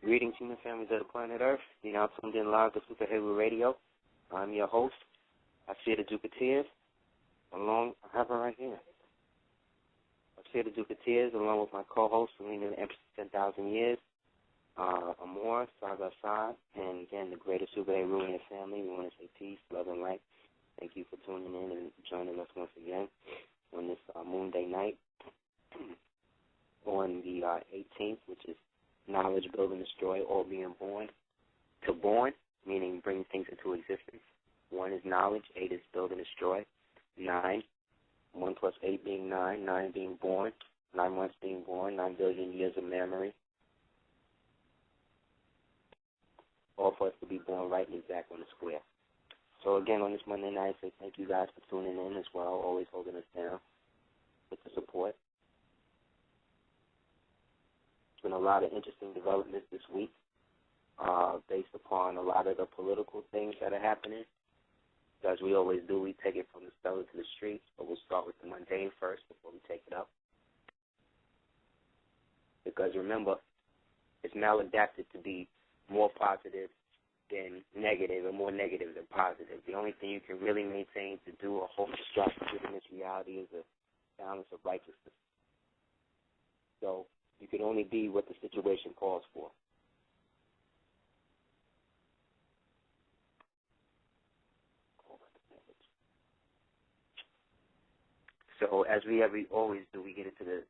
Greetings, human families of the planet Earth. You're now tuned in live to Super Heru Radio. I'm your host, Aseer the Ducateers. I have her right here. Aseer the Ducateers, along with my co-host, Selena the Empress of 10,000 Years, Amor, side by side, and again, the greatest Super Heru in your family. We want to say peace, love, and light. Thank you for tuning in and joining us once again on this Moon Day night on the 18th, which is Knowledge, Build, and Destroy, all being born. To born, meaning bring things into existence. 1 is knowledge, 8 is build and destroy. 9, 1 plus 8 being 9, 9 being born, 9 months being born, 9 billion years of memory. All for us to be born right and exact on the square. So again, on this Monday night, I say thank you guys for tuning in as well, always holding us down with the support. Been a lot of interesting developments this week based upon a lot of the political things that are happening. As we always do, we take it from the cellar to the streets, but we'll start with the mundane first before we take it up. Because remember, it's maladapted to be more positive than negative and more negative than positive. The only thing you can really maintain to do or hope to strive to in this reality is a balance of righteousness. So you can only be what the situation calls for. So as we always do, we get into the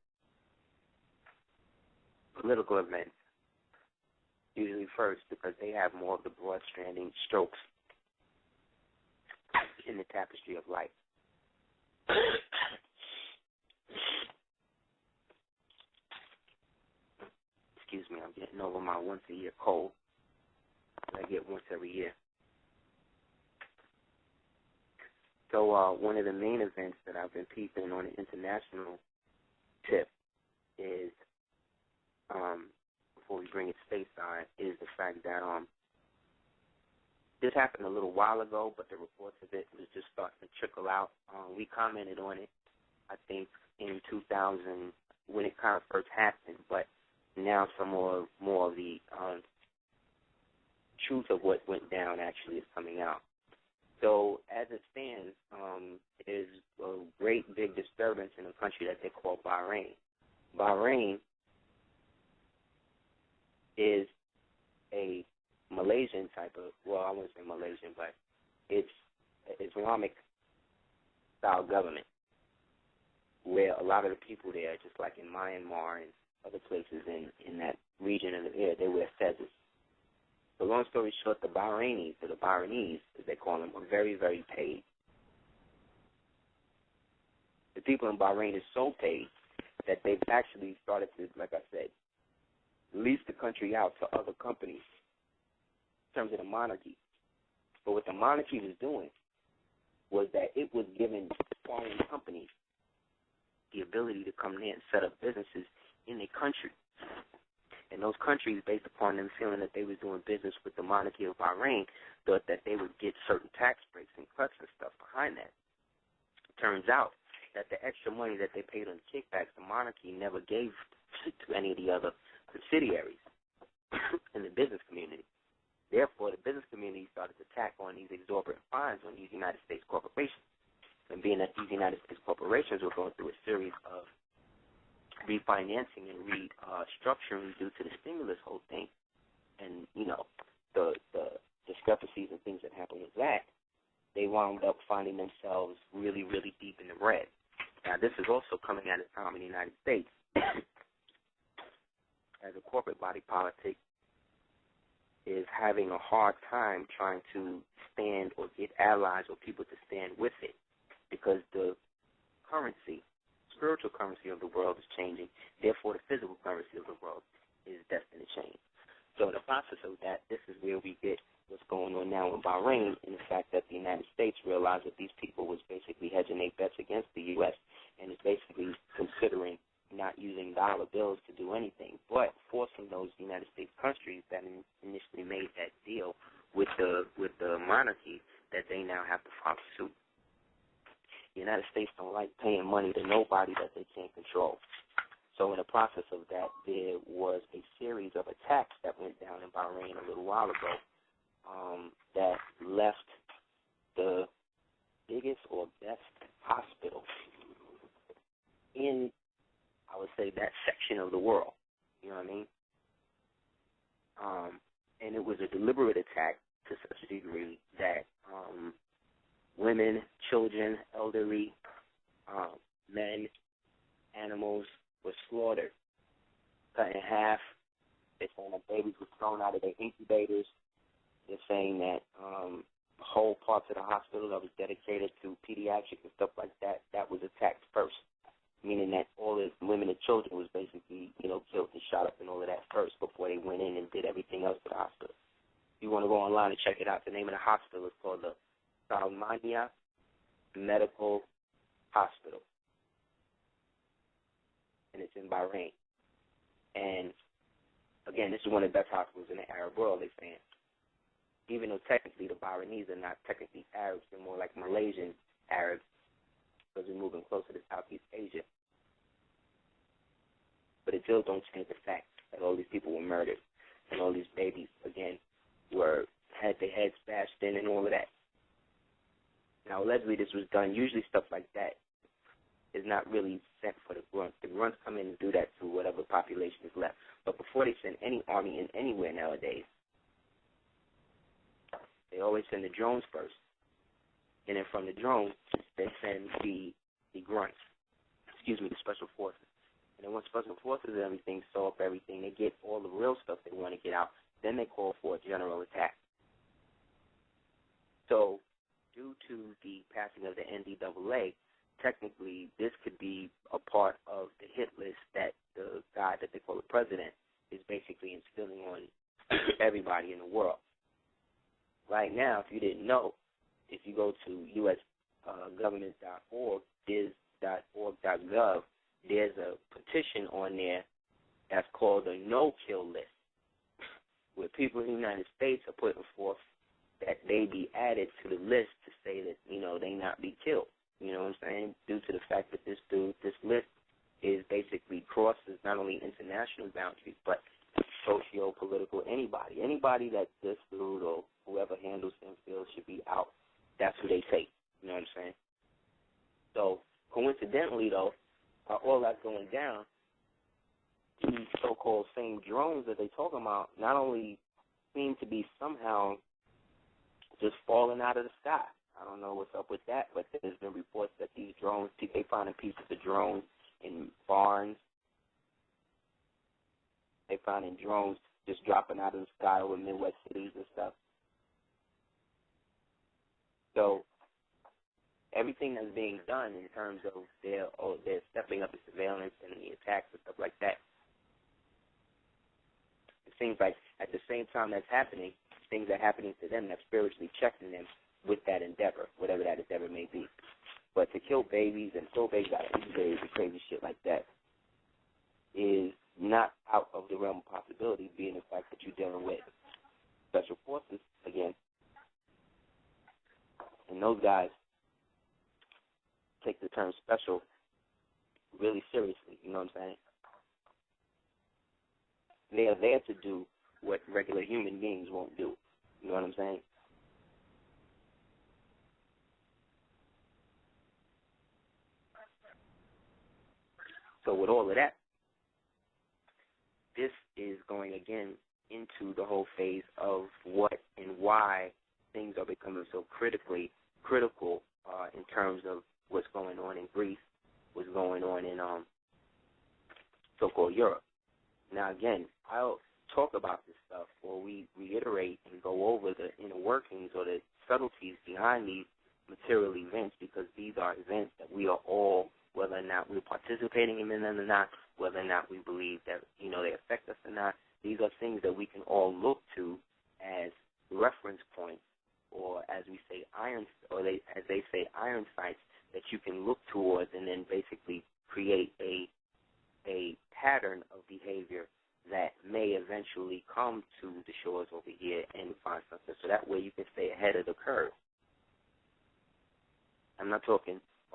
political events, usually first because they have more of the broad-stranding strokes in the tapestry of life. Excuse me, I'm getting over my once-a-year cold that I get once every year. So one of the main events that I've been peeping on an international tip is, before we bring it stateside, is the fact that this happened a little while ago, but the reports of it was just starting to trickle out. We commented on it, I think, in 2000 when it kind of first happened, but now some more of the truth of what went down actually is coming out. So as it stands, there's a great big disturbance in a country that they call Bahrain. Bahrain is a Malaysian type of, well, I wouldn't say Malaysian, but it's an Islamic-style government where a lot of the people there, just like in Myanmar and other places in that region of the air, they wear fezzes. So long story short, the Bahrainis, or the Bahrainese, as they call them, are very, very paid. The people in Bahrain are so paid that they've actually started to, like I said, lease the country out to other companies in terms of the monarchy. But what the monarchy was doing was that it was giving foreign companies the ability to come there and set up businesses in their country. And those countries, based upon them feeling that they was doing business with the monarchy of Bahrain, thought that they would get certain tax breaks and cuts and stuff behind that. It turns out that the extra money that they paid on kickbacks, the monarchy never gave to any of the other subsidiaries in the business community. Therefore, the business community started to tack on these exorbitant fines on these United States corporations. And being that these United States corporations were going through a series of refinancing and restructuring due to the stimulus whole thing, and the discrepancies and things that happened with that, they wound up finding themselves really, really deep in the red. Now, this is also coming at a time in the United States as a corporate body politic is having a hard time trying to stand or get allies or people to stand with it, because the spiritual currency of the world is changing. Therefore, the physical currency of the world is destined to change. So in the process of that, this is where we get what's going on now in Bahrain, and the fact that the United States realized that these people was basically hedging their bets against the U.S. and is basically considering not using dollar bills to do anything, but forcing those United States countries that initially made that deal with the monarchy that they now have to follow suit. The United States don't like paying money to nobody that they can't control. So in the process of that, there was a series of attacks that went down in Bahrain a little while ago that left the biggest or best hospital in, I would say, that section of the world. You know what I mean? And it was a deliberate attack to such a degree that women, children, elderly, men, animals were slaughtered, cut in half. They're saying that babies were thrown out of their incubators. They're saying that whole parts of the hospital that was dedicated to pediatrics and stuff like that, that was attacked first, meaning that all the women and children was basically, killed and shot up and all of that first before they went in and did everything else to the hospital. If you want to go online and check it out, the name of the hospital is called the Salmania Medical Hospital, and it's in Bahrain. And, again, this is one of the best hospitals in the Arab world, they're saying. Even though technically the Bahrainese are not technically Arabs, they're more like Malaysian Arabs because we're moving closer to Southeast Asia. But it still don't change the fact that all these people were murdered and all these babies, again, had their heads bashed in and all of that. Now, allegedly this was done. Usually stuff like that is not really sent for the grunts. The grunts come in and do that to whatever population is left. But before they send any army in anywhere nowadays, they always send the drones first. And then from the drones, they send the grunts, the special forces. And then once special forces and everything sew up everything, they get all the real stuff they want to get out. Then they call for a general attack. So due to the passing of the NDAA, technically this could be a part of the hit list that the guy that they call the president is basically instilling on everybody in the world. Right now, if you didn't know, if you go to usgovernment.org, diz.org.gov, there's a petition on there that's called a no-kill list, where people in the United States are putting forth that they be added to the list to say that, they not be killed. You know what I'm saying? Due to the fact that this list is basically crosses not only international boundaries, but socio-political, anybody that this dude or whoever handles him feels should be out, that's who they take. You know what I'm saying? So, coincidentally, though, while all that's going down, these so-called same drones that they talking about not only seem to be somehow just falling out of the sky. I don't know what's up with that, but there's been reports that these drones, they finding pieces of drones in barns. They finding drones just dropping out of the sky over Midwest cities and stuff. So everything that's being done in terms of they're stepping up the surveillance and the attacks and stuff like that, it seems like at the same time that's happening, things are happening to them that's spiritually checking them with that endeavor, whatever that endeavor may be. But to kill babies and throw babies out of incubators and crazy shit like that is not out of the realm of possibility, being the fact that you're dealing with special forces again. And those guys take the term special really seriously, you know what I'm saying? They are there to do what regular human beings won't do, you know what I'm saying? So with all of that, this is going again into the whole phase of what and why things are becoming so critical in terms of what's going on in Greece, what's going on in so-called Europe. Now, again, I'll talk about this stuff, or we reiterate and go over the inner workings or the subtleties behind these material events, because these are events that we are all, whether or not we're participating in them or not, whether or not we believe that, they affect us or not, these are things that we can all look to as reference points, or as we say, as they say, iron sights that you can look towards and then basically create a pattern of behavior that may eventually come to the shores over here and find something. So that way you can stay ahead of the curve. I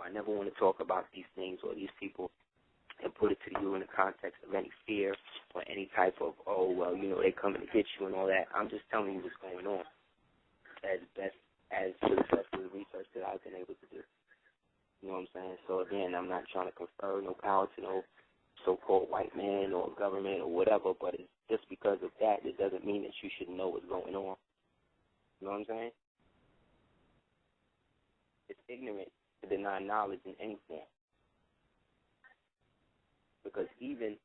never want to talk about these things or these people and put it to you in the context of any fear or any type of, oh, well, you know, they coming to get you and all that. I'm just telling you what's going on as best as to the best of the research that I've been able to do. You know what I'm saying? So, again, I'm not trying to confer no power to no so-called white man or government or whatever, but it's just because of that, it doesn't mean that you should know what's going on. You know what I'm saying? It's ignorant to deny knowledge in any form. Because even,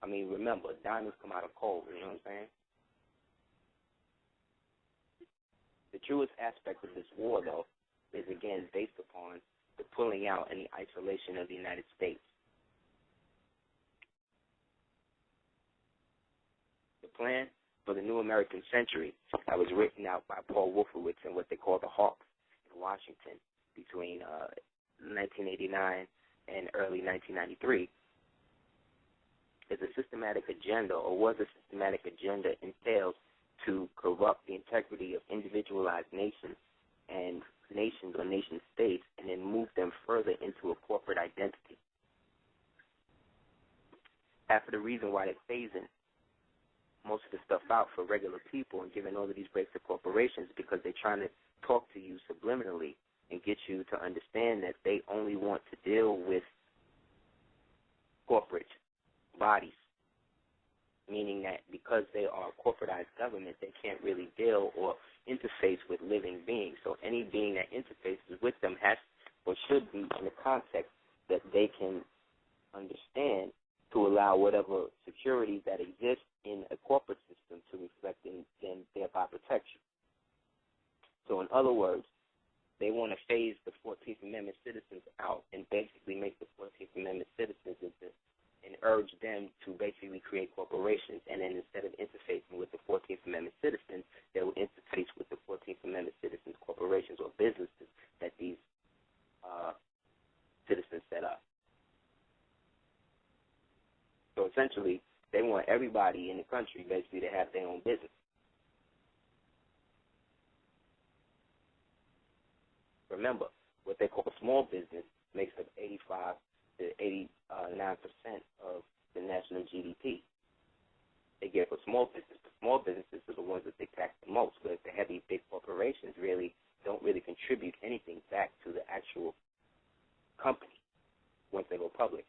I mean, remember, diamonds come out of coal, you know what I'm saying? The truest aspect of this war, though, is, again, based upon the pulling out and the isolation of the United States. The plan for the new American century that was written out by Paul Wolfowitz and what they call the Hawks in Washington between 1989 and early 1993 is a systematic agenda, or was a systematic agenda, entails to corrupt the integrity of individualized nations and nations or nation states and then move them further into a corporate identity. Half of the reason why they're phasing most of the stuff out for regular people and giving all of these breaks to corporations is because they're trying to talk to you subliminally and get you to understand that they only want to deal with corporate bodies, meaning that because they are a corporatized government, they can't really deal or interface with living beings. So any being that interfaces with them has or should be in the context that they can understand to allow whatever securities that exist in a corporate system to reflect and thereby protect you. So in other words, they want to phase the 14th Amendment citizens out and basically make the 14th Amendment citizens and urge them to basically create corporations. And then instead of interfacing with the 14th Amendment citizens, they will interface with the 14th Amendment citizens, corporations or businesses that these citizens set up. So essentially, they want everybody in the country basically to have their own business. Remember, what they call small business makes up 85 to 89% of the national GDP. They get for small business. The small businesses are the ones that they tax the most, but the heavy, big corporations really don't really contribute anything back to the actual company once they go public.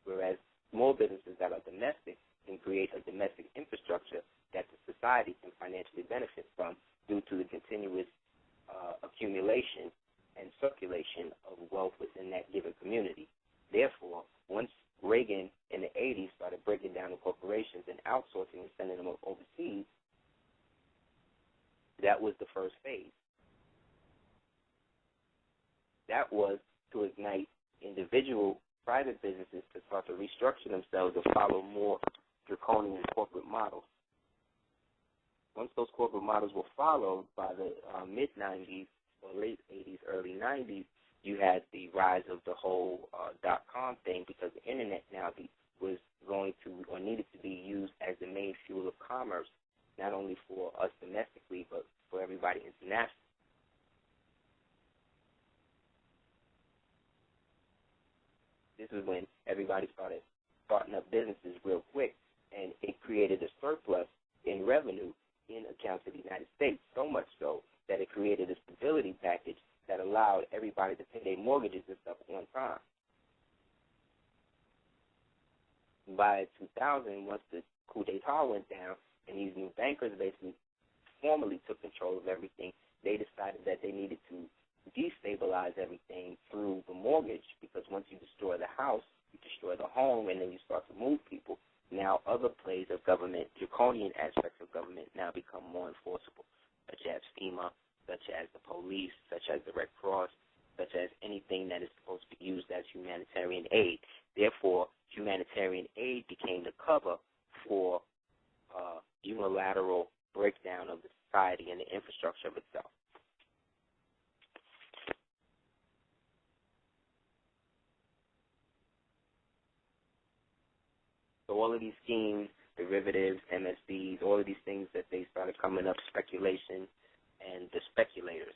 Whereas small businesses that are domestic can create a domestic infrastructure that the society can financially benefit from due to the continuous accumulation and circulation of wealth within that given community. Therefore, once Reagan in the 80s started breaking down the corporations and outsourcing and sending them overseas, that was the first phase. That was to ignite individual private businesses to start to restructure themselves and follow more draconian corporate models. Once those corporate models were followed by the mid-90s or late 80s, early 90s, you had the rise of the whole .com thing because the Internet now was going to or needed to be used as the main fuel of commerce, not only for us domestically but for everybody internationally. This is when everybody started starting up businesses real quick, and it created a surplus in revenue in accounts of the United States, so much so that it created a stability package that allowed everybody to pay their mortgages and stuff at one time. By 2000, once the coup d'etat went down and these new bankers basically formally took control of everything, they decided that they needed to destabilize everything through the mortgage, because once you destroy the house, you destroy the home, and then you start to move people. Now other plays of government, draconian aspects of government, now become more enforceable, such as FEMA, such as the police, such as the Red Cross, such as anything that is supposed to be used as humanitarian aid. Therefore, humanitarian aid became the cover for unilateral breakdown of the society and the infrastructure of itself. So all of these schemes, derivatives, MSBs, all of these things that they started coming up, speculation, and the speculators.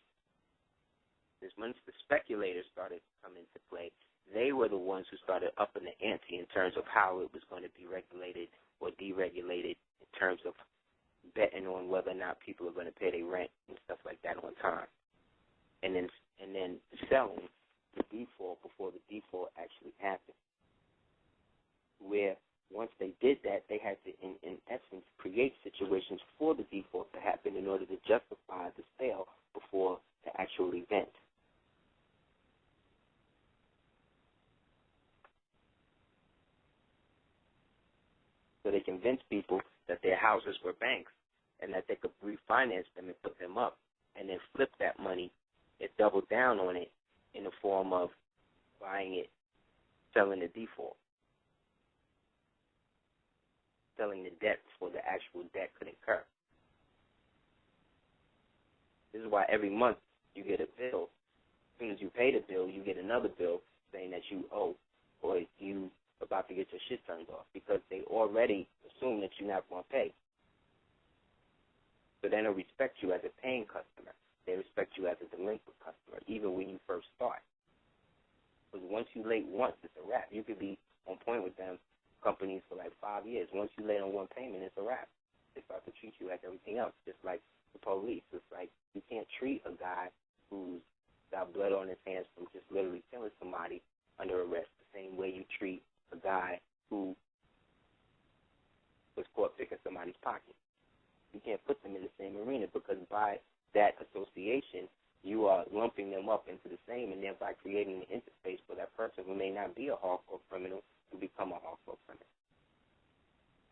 This the speculators started to come into play, they were the ones who started upping the ante in terms of how it was going to be regulated or deregulated in terms of betting on whether or not people are going to pay their rent and stuff like that on time. And then selling the default before the default actually happened. Where once they did that, they had to, in essence, create situations for the default to happen in order to justify the sale before the actual event. So they convinced people that their houses were banks and that they could refinance them and put them up and then flip that money and double down on it in the form of buying it, selling the default, selling the debt before the actual debt could incur. This is why every month you get a bill. As soon as you pay the bill, you get another bill saying that you owe or you about to get your shit turned off because they already assume that you're not going to pay. So they don't respect you as a paying customer. They respect you as a delinquent customer, even when you first start. Because once you're late once, it's a wrap. You could be on point with them companies for like 5 years. Once you're late on one payment, it's a wrap. They start to treat you like everything else, just like the police. It's like you can't treat a guy who's got blood on his hands from just literally killing somebody under arrest the same way you treat a guy who was caught picking somebody's pocket. You can't put them in the same arena because by that association, you are lumping them up into the same and thereby creating an interface for that person who may not be a hardcore criminal to become a hardcore criminal.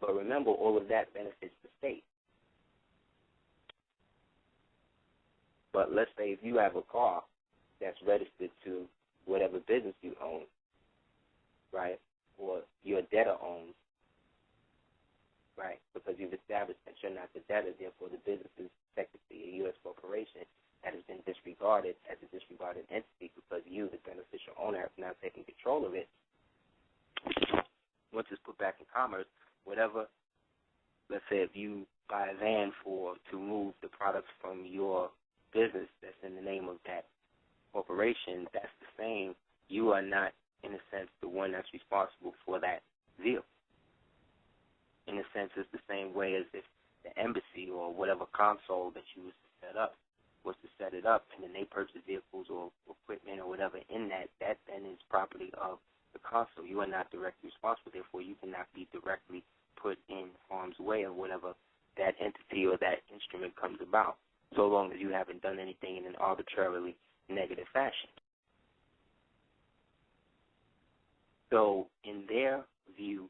But remember, all of that benefits the state. But let's say if you have a car that's registered to whatever business you own, right, or your debtor owns, right, because you've established that you're not the debtor, therefore the business is technically a U.S. corporation that has been disregarded as a disregarded entity because you, the beneficial owner, have now taken control of it. Once it's put back in commerce, whatever, let's say if you buy a van to move the products from your business that's in the name of that corporation, that's the same. You are not, in a sense, the one that's responsible for that vehicle. In a sense, it's the same way as if the embassy or whatever console that you was to set up was to set it up, and then they purchase vehicles or equipment or whatever in that then is property of the console. You are not directly responsible, therefore you cannot be directly put in harm's way of whatever that entity or that instrument comes about, so long as you haven't done anything in an arbitrarily negative fashion. So in their view,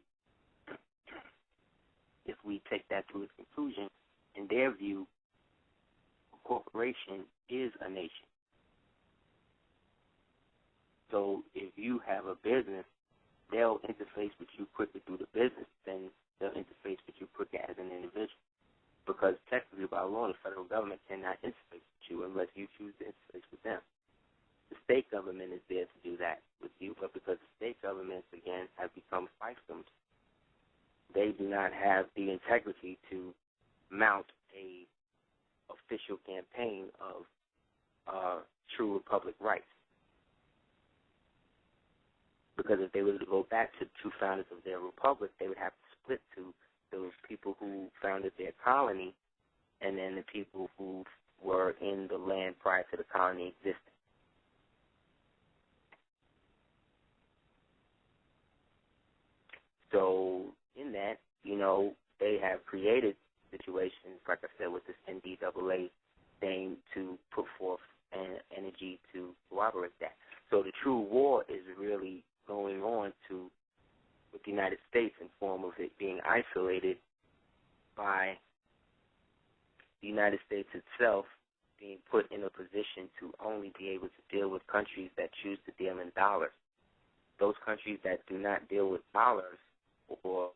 if we take that to its conclusion, in their view, a corporation is a nation. So if you have a business, they'll interface with you quicker through the business than they'll interface with you quicker as an individual. Because technically by law, the federal government cannot interface with you unless you choose to interface with them. The state government is there to do that with you, but because the state governments, again, have become fiefdoms, they do not have the integrity to mount a official campaign of true republic rights. Because if they were to go back to the true founders of their republic, they would have to split to those people who founded their colony and then the people who were in the land prior to the colony existing. So in that, they have created situations, like I said, with this NDAA thing to put forth energy to corroborate that. So the true war is really going on with the United States in form of it being isolated by the United States itself being put in a position to only be able to deal with countries that choose to deal in dollars. Those countries that do not deal with dollars or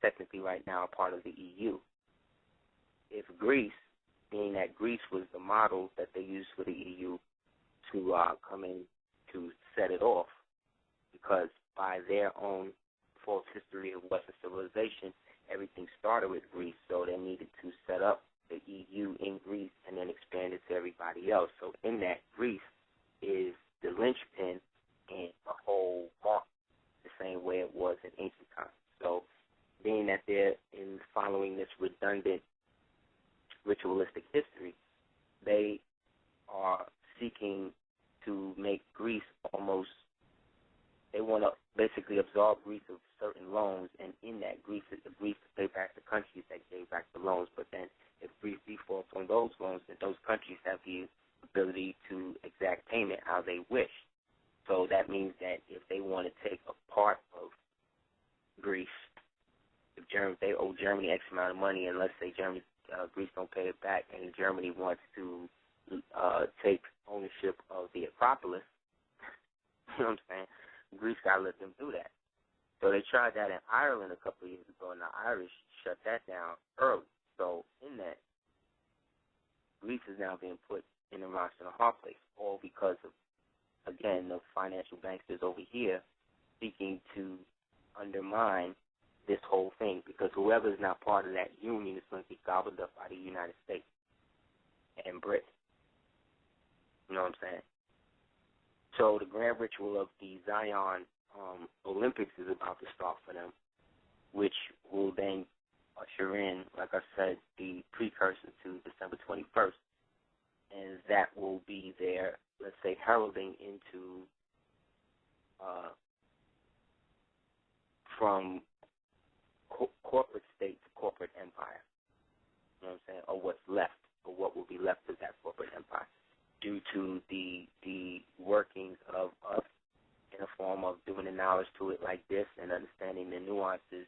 technically right now, a part of the EU. If Greece, being that Greece was the model that they used for the EU to come in to set it off, because by their own false history of Western civilization, everything started with Greece, so they needed to set up the EU in Greece and then expand it to everybody else. So in that, Greece history, they are seeking to make Greece almost, they want to basically absorb Greece of certain loans, and in that Greece to pay back the countries that gave back the loans. But then if Greece defaults on those loans, then those countries have the ability to exact payment how they wish. So that means that if they want to take a part of Greece, if they owe Germany X amount of money, and let's say Greece don't pay it back, and Germany wants to take ownership of the Acropolis, you know what I'm saying? Greece got to let them do that. So they tried that in Ireland a couple of years ago, and the Irish shut that down early. So in that, Greece is now being put in a rock and a hard place, all because of, again, the financial banksters over here seeking to undermine this whole thing, because whoever is not part of that union is going to be gobbled up by the United States and Britain. You know what I'm saying? So the grand ritual of the Zion Olympics is about to start for them, which will then usher in, like I said, the precursor to December 21st. And that will be their, let's say, heralding into from corporate state to corporate empire. You know what I'm saying? Or what's left, or what will be left of that corporate empire, due to the workings of us in a form of doing the knowledge to it like this and understanding the nuances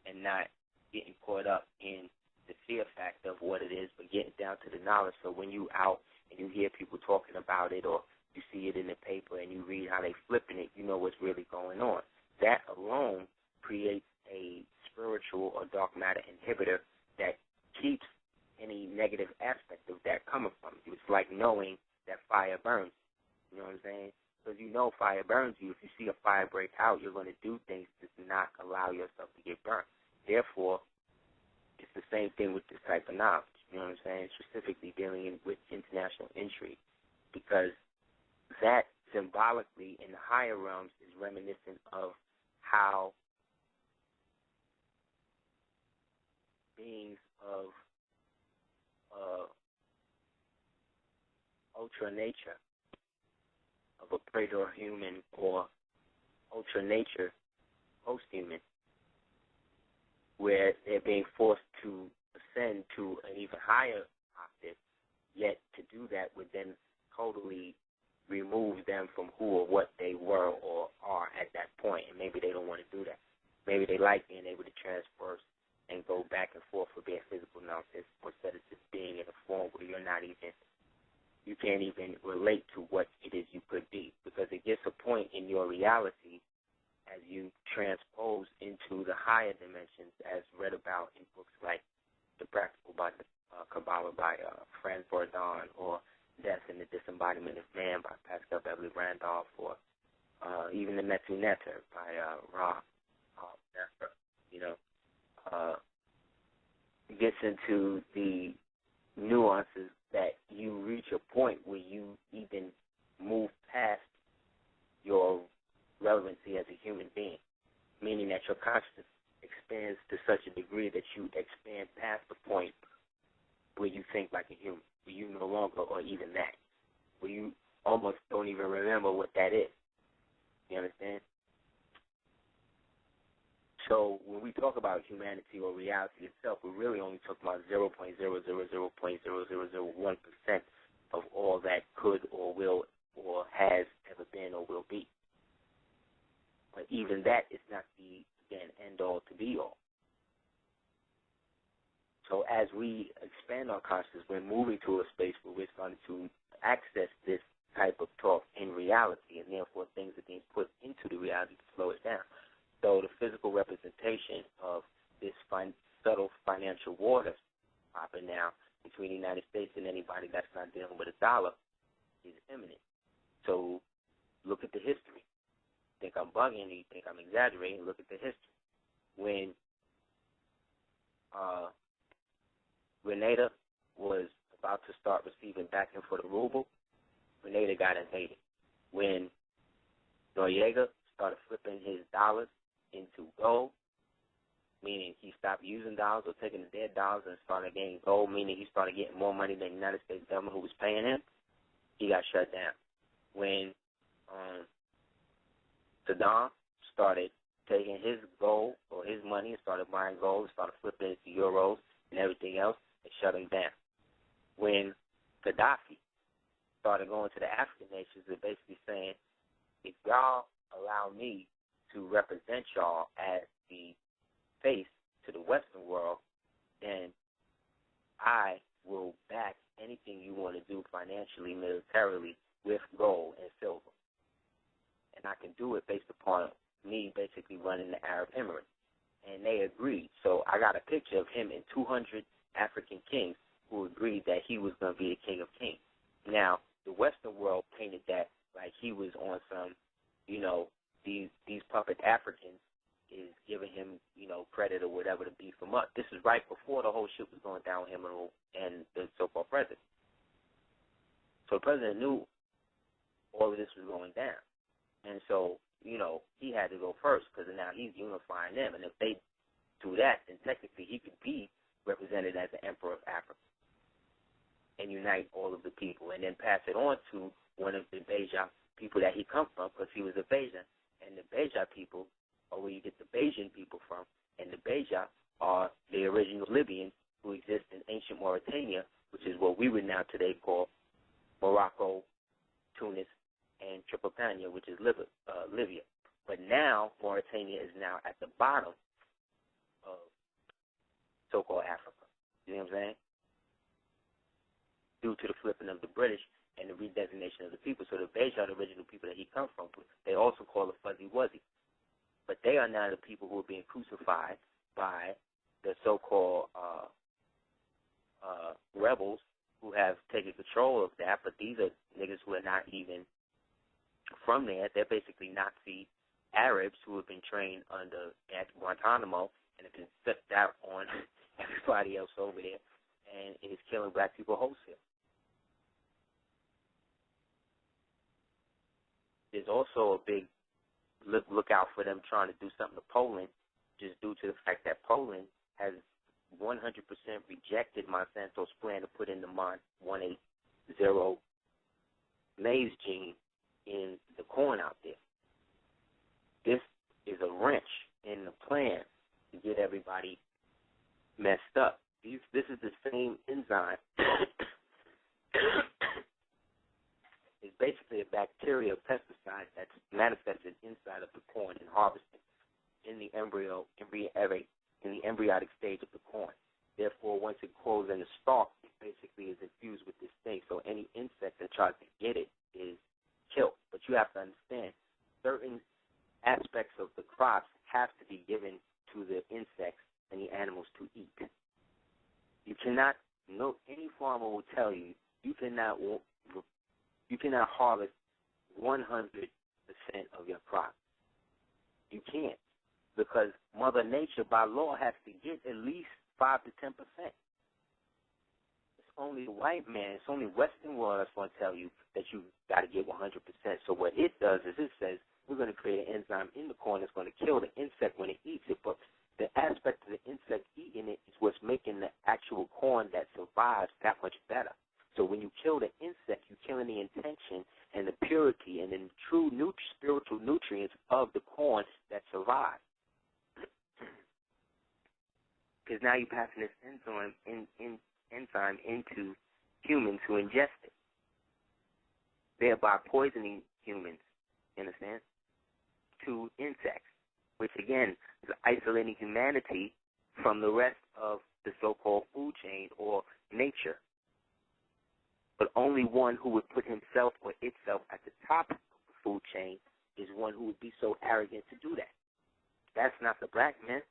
and not getting caught up in the fear factor of what it is, but getting down to the knowledge. So when you out and you hear people talking about it, or you see it in the paper and you read how they flipping it, you know what's really going on. That alone creates a spiritual or dark matter inhibitor that keeps any negative aspect of that coming from you. It's like knowing that fire burns. You know what I'm saying? Because you know fire burns you. If you see a fire break out, you're going to do things to not allow yourself to get burnt. Therefore, it's the same thing with this type of knowledge. You know what I'm saying? Specifically dealing with international intrigue, because that symbolically in the higher realms is reminiscent of how beings of ultra nature, of a predator human or ultra nature post-human, where they're being forced to ascend to an even higher octave, yet to do that would then totally remove them from who or what they were or are at that point, and maybe they don't want to do that. Maybe they like being able to transverse and go back and forth for being physical now, instead of just being in a form where you can't even relate to what it is you could be, because it gets a point in your reality as you transpose into the higher dimensions, as read about in books like The Practical Kabbalah by Franz Bourdon, or Death and the Disembodiment of Man by Pascal Beverly Randolph, or even The Metu Neter by Ra. It gets into the nuances that you reach a point where you even move past your relevancy as a human being, meaning that your consciousness expands to such a degree that you expand past the point where you think like a human, where you no longer or even that, where you almost don't even remember what that is. You understand? So when we talk about humanity or reality itself, we're really only talking about 0.000.0001% of all that could or will or has ever been or will be. But even that is not the, again, end-all to be-all. So as we expand our consciousness, we're moving to a space where we're starting to access this type of talk in reality, and therefore things are being put into the reality to slow it down. So the physical representation of this subtle financial war that's popping now between the United States and anybody that's not dealing with a dollar is imminent. So look at the history. You think I'm bugging, you think I'm exaggerating, look at the history. When Grenada was about to start receiving backing for the ruble, Grenada got invaded. When Noriega started flipping his dollars into gold, meaning he stopped using dollars or taking the dead dollars and started getting gold, meaning he started getting more money than the United States government who was paying him, he got shut down. When Saddam started taking his gold or his money and started buying gold, started flipping it to euros and everything else, they shut him down. When Gaddafi started going to the African nations and basically saying, if y'all allow me to represent y'all as the face to the Western world, then I will back anything you want to do financially, militarily, with gold and silver. And I can do it based upon me basically running the Arab Emirates. And they agreed. So I got a picture of him and 200 African kings who agreed that he was going to be the king of kings. Now, the Western world painted that like he was on some, these puppet Africans is giving him, credit or whatever to beef him up. This is right before the whole shit was going down with him and the so-called president. So the president knew all of this was going down. And so, he had to go first because now he's unifying them. And if they do that, then technically he could be represented as the Emperor of Africa and unite all of the people and then pass it on to one of the Beja people that he come from because he was a Beja. And the Beja people are where you get the Bajan people from. And the Beja are the original Libyans who exist in ancient Mauritania, which is what we would now today call Morocco, Tunis, and Tripoli, which is Libya. But now Mauritania is now at the bottom of so-called Africa. You know what I'm saying? Due to the flipping of the British and the redesignation of the people. So the Beja are the original people that he comes from. They also call it Fuzzy Wuzzy. But they are now the people who are being crucified by the so-called rebels who have taken control of that. But these are niggas who are not even from there. They're basically Nazi Arabs who have been trained at Guantanamo and have been set out on everybody else over there and is killing black people wholesale. There's also a big look out for them trying to do something to Poland, just due to the fact that Poland has 100% rejected Monsanto's plan to put in the MON 180 maize gene in the corn out there. This is a wrench in the plan to get everybody messed up. This is the same enzyme. It's basically a bacterial pesticide that's manifested inside of the corn and harvested in the embryonic stage of the corn. Therefore, once it grows in the stalk, it basically is infused with this thing. So any insect that tries to get it is killed. But you have to understand, certain aspects of the crops have to be given to the insects and the animals to eat. You cannot, any farmer will tell you, you cannot harvest 100% of your crop. You can't, because Mother Nature, by law, has to get at least 5 to 10%. It's only the white man, it's only Western world that's going to tell you that you got to get 100%. So what it does is it says, we're going to create an enzyme in the corn that's going to kill the insect when it eats it, but the aspect of the insect eating it is what's making the actual corn that survives that much better. So when you kill the insect, you're killing the intention and the purity and the true spiritual nutrients of the corn that survive. Because now you're passing this enzyme into humans who ingest it, thereby poisoning humans, you understand, to insects, which again is isolating humanity from the rest of the so-called food chain or nature. But only one who would put himself or itself at the top of the food chain is one who would be so arrogant to do that. That's not the black man.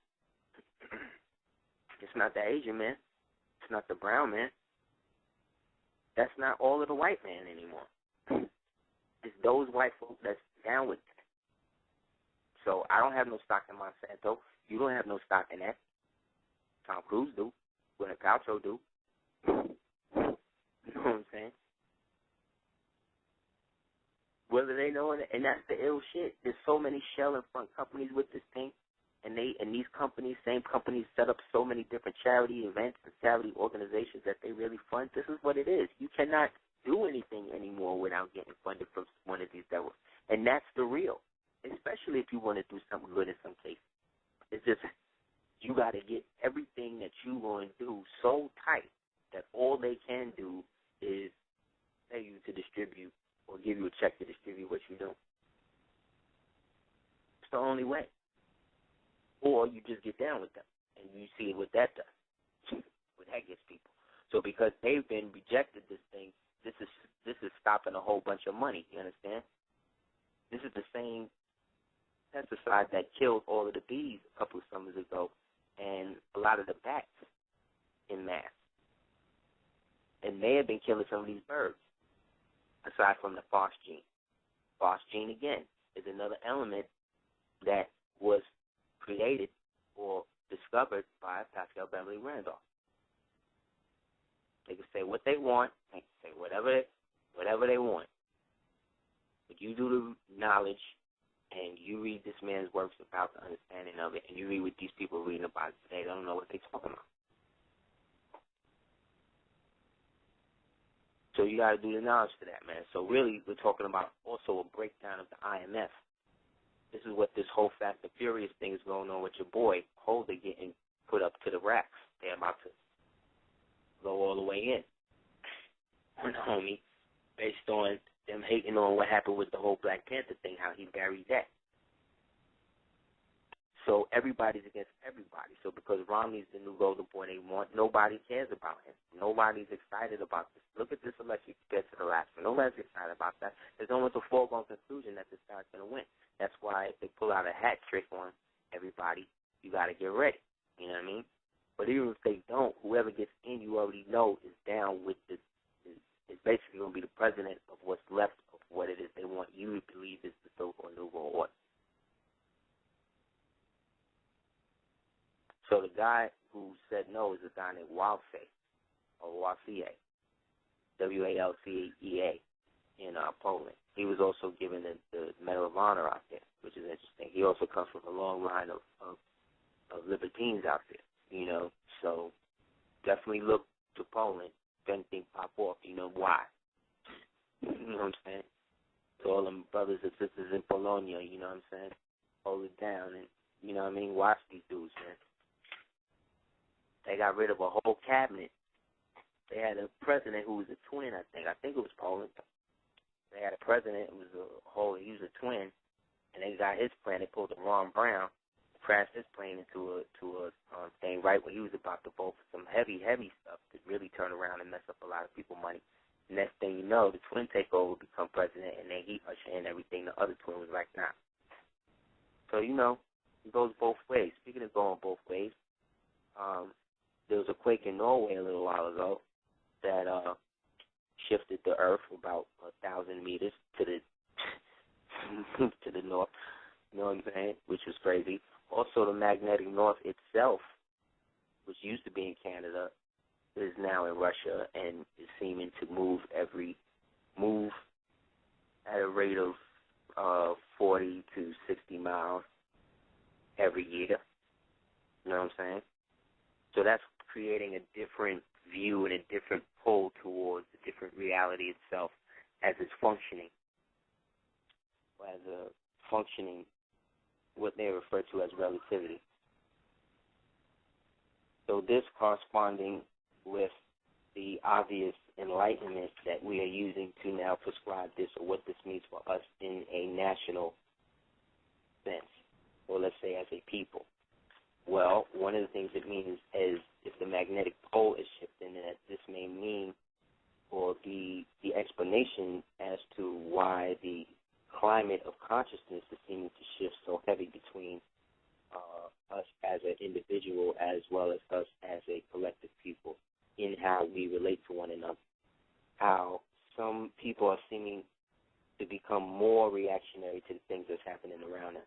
It's not the Asian man. It's not the brown man. That's not all of the white man anymore. It's those white folk that's down with that. So I don't have no stock in Monsanto. You don't have no stock in that. Tom Cruise do. Gwyneth Paltrow do. You know what I'm saying? Whether they know it, and that's the ill shit. There's so many shell and front companies with this thing. And these companies, same companies, set up so many different charity events and charity organizations that they really fund. This is what it is. You cannot do anything anymore without getting funded from one of these devils. And that's the real, especially if you want to do something good in some cases. It's just you got to get everything that you're going to do so tight that all they can do is pay you to distribute or give you a check to distribute what you do. It's the only way. Or you just get down with them, and you see what that does, what that gets people. So because they've been rejected this thing, this is stopping a whole bunch of money, you understand? This is the same pesticide that killed all of the bees a couple of summers ago and a lot of the bats in mass. And may have been killing some of these birds, aside from the phos gene. Phos gene, again, is another element that was created or discovered by Pascal Beverly Randolph. They can say what they want, they can say whatever they want. But you do the knowledge and you read this man's works about the understanding of it, and you read what these people are reading about it today. They don't know what they're talking about. So you got to do the knowledge for that, man. So really, we're talking about also a breakdown of the IMF. This is what this whole Fast and Furious thing is going on with your boy Holder getting put up to the racks. They're about to go all the way in on the homie, based on them hating on what happened with the whole Black Panther thing, how he buried that. So everybody's against everybody. So because Romney's the new golden boy they want, nobody cares about him. Nobody's excited about this. Look at this election compared to the last one. Nobody's excited about that. There's almost a foregone conclusion that this guy's going to win. That's why if they pull out a hat trick on everybody, you got to get ready. You know what I mean? But even if they don't, whoever gets in, you already know is down with this. Is basically going to be the president of what's left of what it is they want you to believe is the so-called New World Order. So the guy who said no is a guy named Walsey, or Walsey, Walcea, in Poland. He was also given the Medal of Honor out there, which is interesting. He also comes from a long line of libertines out there, you know. So definitely look to Poland. If anything pop off, you know why. You know what I'm saying? To all them brothers and sisters in Polonia, you know what I'm saying? Hold it down and, you know what I mean, watch these dudes, man. They got rid of a whole cabinet. They had a president who was a twin, I think. I think it was Poland. They had a president who was he was a twin, and they got his plane. They pulled the Ron Brown, crashed his plane into a thing right when he was about to vote for some heavy stuff to really turn around and mess up a lot of people's money. Next thing you know, the twin take over, become president, and then he usher in everything the other twin was like, nah. So, you know, it goes both ways. Speaking of going both ways, there was a quake in Norway a little while ago that shifted the earth about 1,000 meters to the to the north, you know what I'm saying, which was crazy. Also, the magnetic north itself, which used to be in Canada, is now in Russia and is seeming to move at a rate of 40 to 60 miles every year. You know what I'm saying? So that's creating a different view and a different pull towards the different reality itself as it's functioning, as a functioning, what they refer to as relativity. So this corresponding with the obvious enlightenment that we are using to now prescribe this, or what this means for us in a national sense, or let's say as a people. Well, one of the things it means is if the magnetic pole is shifting, that this may mean, or the explanation as to why the climate of consciousness is seeming to shift so heavy between us as an individual as well as us as a collective people in how we relate to one another. How some people are seeming to become more reactionary to the things that's happening around us.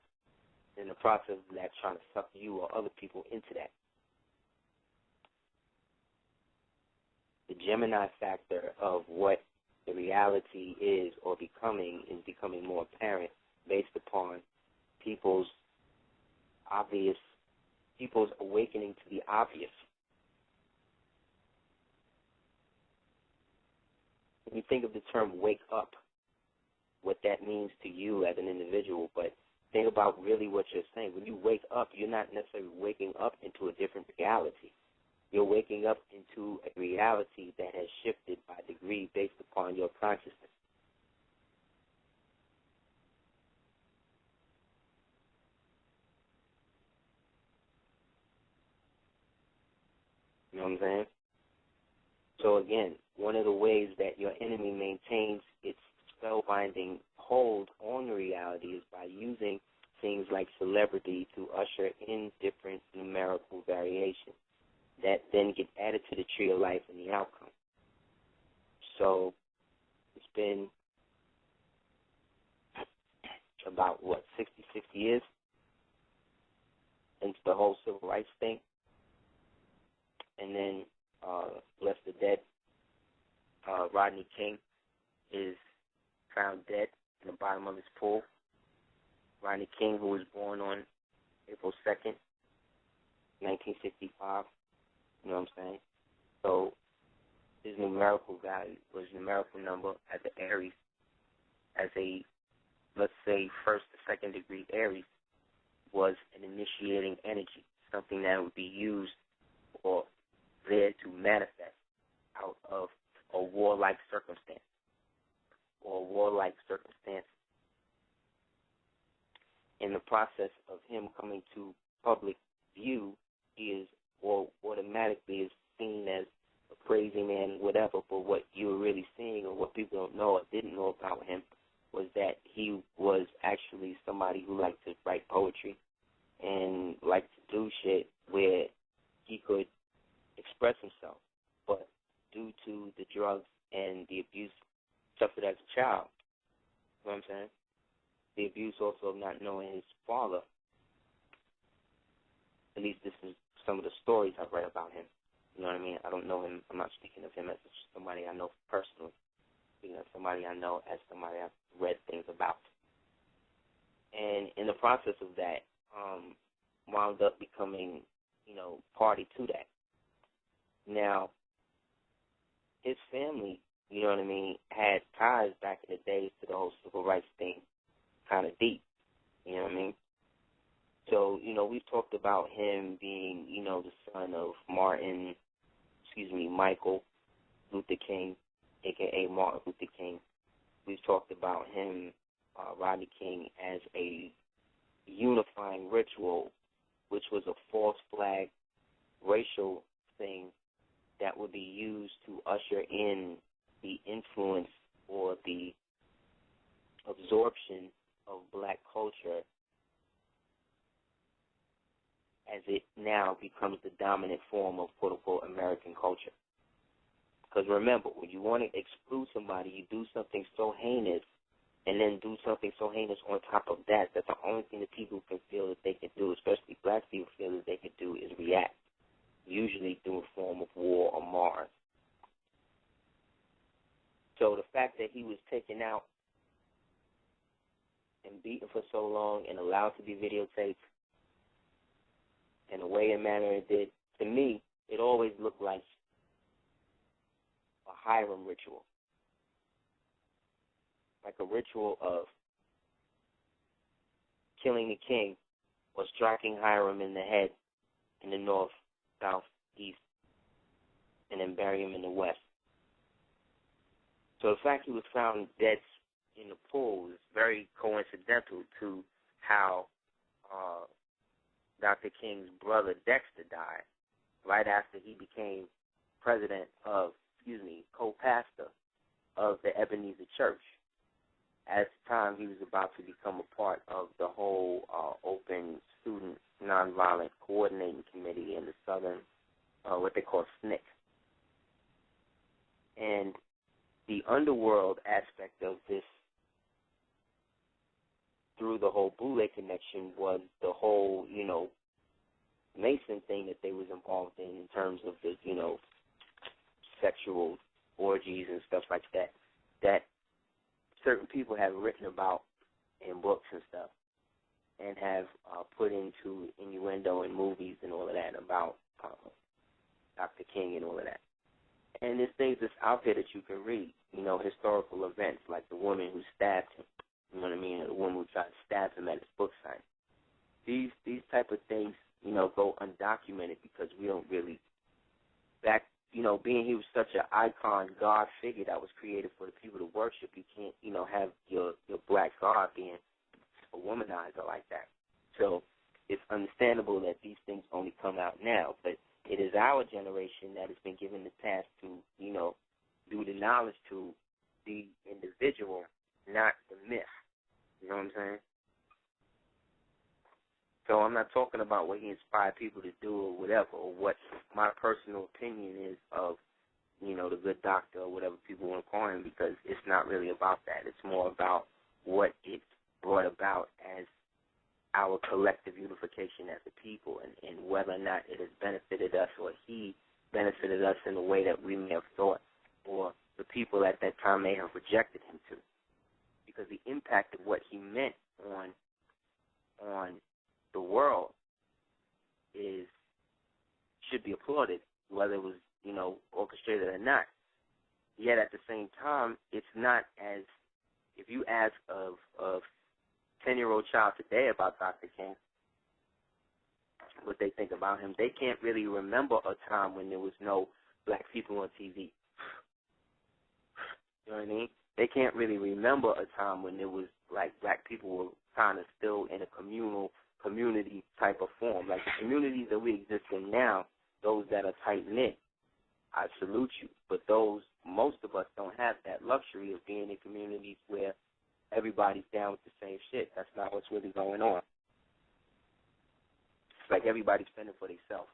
In the process of that, trying to suck you or other people into that. The Gemini factor of what the reality is or becoming more apparent based upon people's obvious people's awakening to the obvious. When you think of the term wake up, what that means to you as an individual, but think about really what you're saying. When you wake up, you're not necessarily waking up into a different reality. You're waking up into a reality that has shifted by degree based upon your consciousness. You know what I'm saying? So again, one of the ways that your enemy maintains its spellbinding hold on the reality is by using things like celebrity to usher in different numerical variations that then get added to the tree of life and the outcome. So it's been about, 60 years since the whole civil rights thing. And then left the dead, Rodney King is found dead in the bottom of his pool. Rodney King, who was born on April 2nd, 1965. You know what I'm saying? So his numerical value was numerical number as an Aries, as a, let's say, first or second degree Aries, was an initiating energy, something that would be used or there to manifest out of a warlike circumstance or warlike circumstances. In the process of him coming to public view, he is or automatically is seen as a crazy man, whatever, but what you were really seeing or what people don't know or didn't know about him was that he was actually somebody who liked to write poetry and liked to do shit where he could express himself. But due to the drugs and the abuse suffered as a child, you know what I'm saying? The abuse also of not knowing his father. At least this is some of the stories I've read about him. You know what I mean? I don't know him. I'm not speaking of him as somebody I know personally. Speaking of somebody I know as somebody I've read things about. And in the process of that, wound up becoming, party to that. Now, his family, you know what I mean, had ties back in the days to the whole civil rights thing kind of deep, you know what I mean? So, we've talked about him being, the son of Michael Luther King, a.k.a. Martin Luther King. We've talked about him, Rodney King, as a unifying ritual, which was a false flag racial thing that would be used to usher in the influence or the absorption of black culture as it now becomes the dominant form of quote-unquote American culture. Because remember, when you want to exclude somebody, you do something so heinous and then do something so heinous on top of that, that the only thing that people can feel that they can do, especially black people feel that they can do, is react, usually through a form of war or Mars. So the fact that he was taken out and beaten for so long and allowed to be videotaped in the way and manner it did, to me, it always looked like a Hiram ritual. Like a ritual of killing the king or striking Hiram in the head in the north, south, east, and then bury him in the west. So the fact he was found dead in the pool is very coincidental to how Dr. King's brother Dexter died right after he became co-pastor of the Ebenezer Church. At the time, he was about to become a part of the whole Open Student Nonviolent Coordinating Committee in the Southern, what they call SNCC. And the underworld aspect of this, through the whole Boule connection, was the whole, Mason thing that they was involved in terms of the, sexual orgies and stuff like that, that certain people have written about in books and stuff. and have put into innuendo in movies and all of that about Dr. King and all of that. And there's things that's out there that you can read, historical events like the woman who stabbed him, you know what I mean, or the woman who tried to stab him at his book signing. These type of things, go undocumented because we don't really being he was such an icon God figure that was created for the people to worship, you can't, have your black God being a womanizer like that. So it's understandable that these things only come out now, but it is our generation that has been given the task to, do the knowledge to the individual, not the myth. You know what I'm saying? So I'm not talking about what he inspired people to do or whatever, or what my personal opinion is of, the good doctor or whatever people want to call him, because it's not really about that. It's more about what it brought about as our collective unification as a people, and whether or not it has benefited us or he benefited us in a way that we may have thought, or the people at that time may have rejected him to. Because the impact of what he meant on the world should be applauded, whether it was, orchestrated or not. Yet at the same time, it's not as, if you ask a 10-year-old child today about Dr. King, what they think about him, they can't really remember a time when there was no black people on TV. You know what I mean? They can't really remember a time when there was, like, black people were kind of still in a community type of form. Like the communities that we exist in now, those that are tight-knit, I salute you. But most of us don't have that luxury of being in communities where everybody's down with the same shit. That's not what's really going on. It's like everybody's fending for themselves.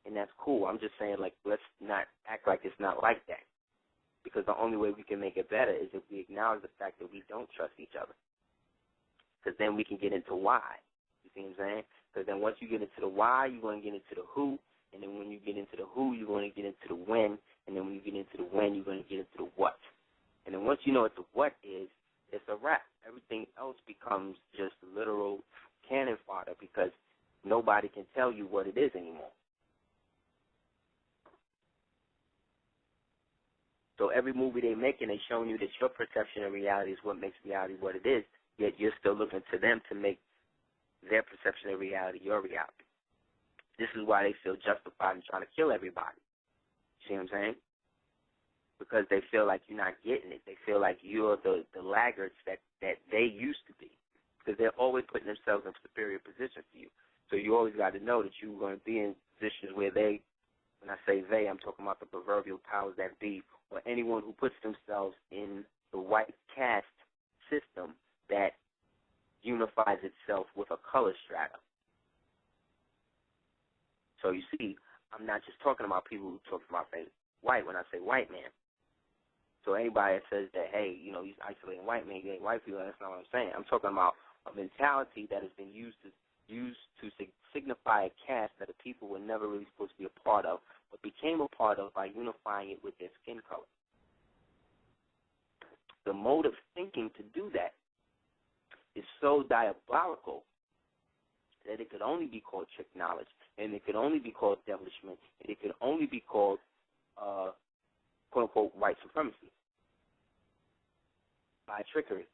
And that's cool. I'm just saying, like, let's not act like it's not like that. Because the only way we can make it better is if we acknowledge the fact that we don't trust each other. Because then we can get into why. You see what I'm saying? Because then once you get into the why, you're going to get into the who. And then when you get into the who, you're going to get into the when. And then when you get into the when, you're going to get into the what. And then once you know what the what is, it's a wrap. Everything else becomes just literal cannon fodder because nobody can tell you what it is anymore. So every movie they make, and they're showing you that your perception of reality is what makes reality what it is, yet you're still looking to them to make their perception of reality your reality. This is why they feel justified in trying to kill everybody. See what I'm saying? Because they feel like you're not getting it. They feel like you're the laggards that they used to be. Because they're always putting themselves in superior positions to you. So you always got to know that you're going to be in positions where they, when I say they, I'm talking about the proverbial powers that be, or anyone who puts themselves in the white caste system that unifies itself with a color strata. So you see, I'm not just talking about people who talk about say white when I say white man. So anybody that says that, hey, he's isolating white men, he ain't white people, that's not what I'm saying. I'm talking about a mentality that has been used to signify a caste that the people were never really supposed to be a part of, but became a part of by unifying it with their skin color. The mode of thinking to do that is so diabolical that it could only be called trick knowledge, and it could only be called devilishment, and it could only be called, quote-unquote, white supremacy by trickery.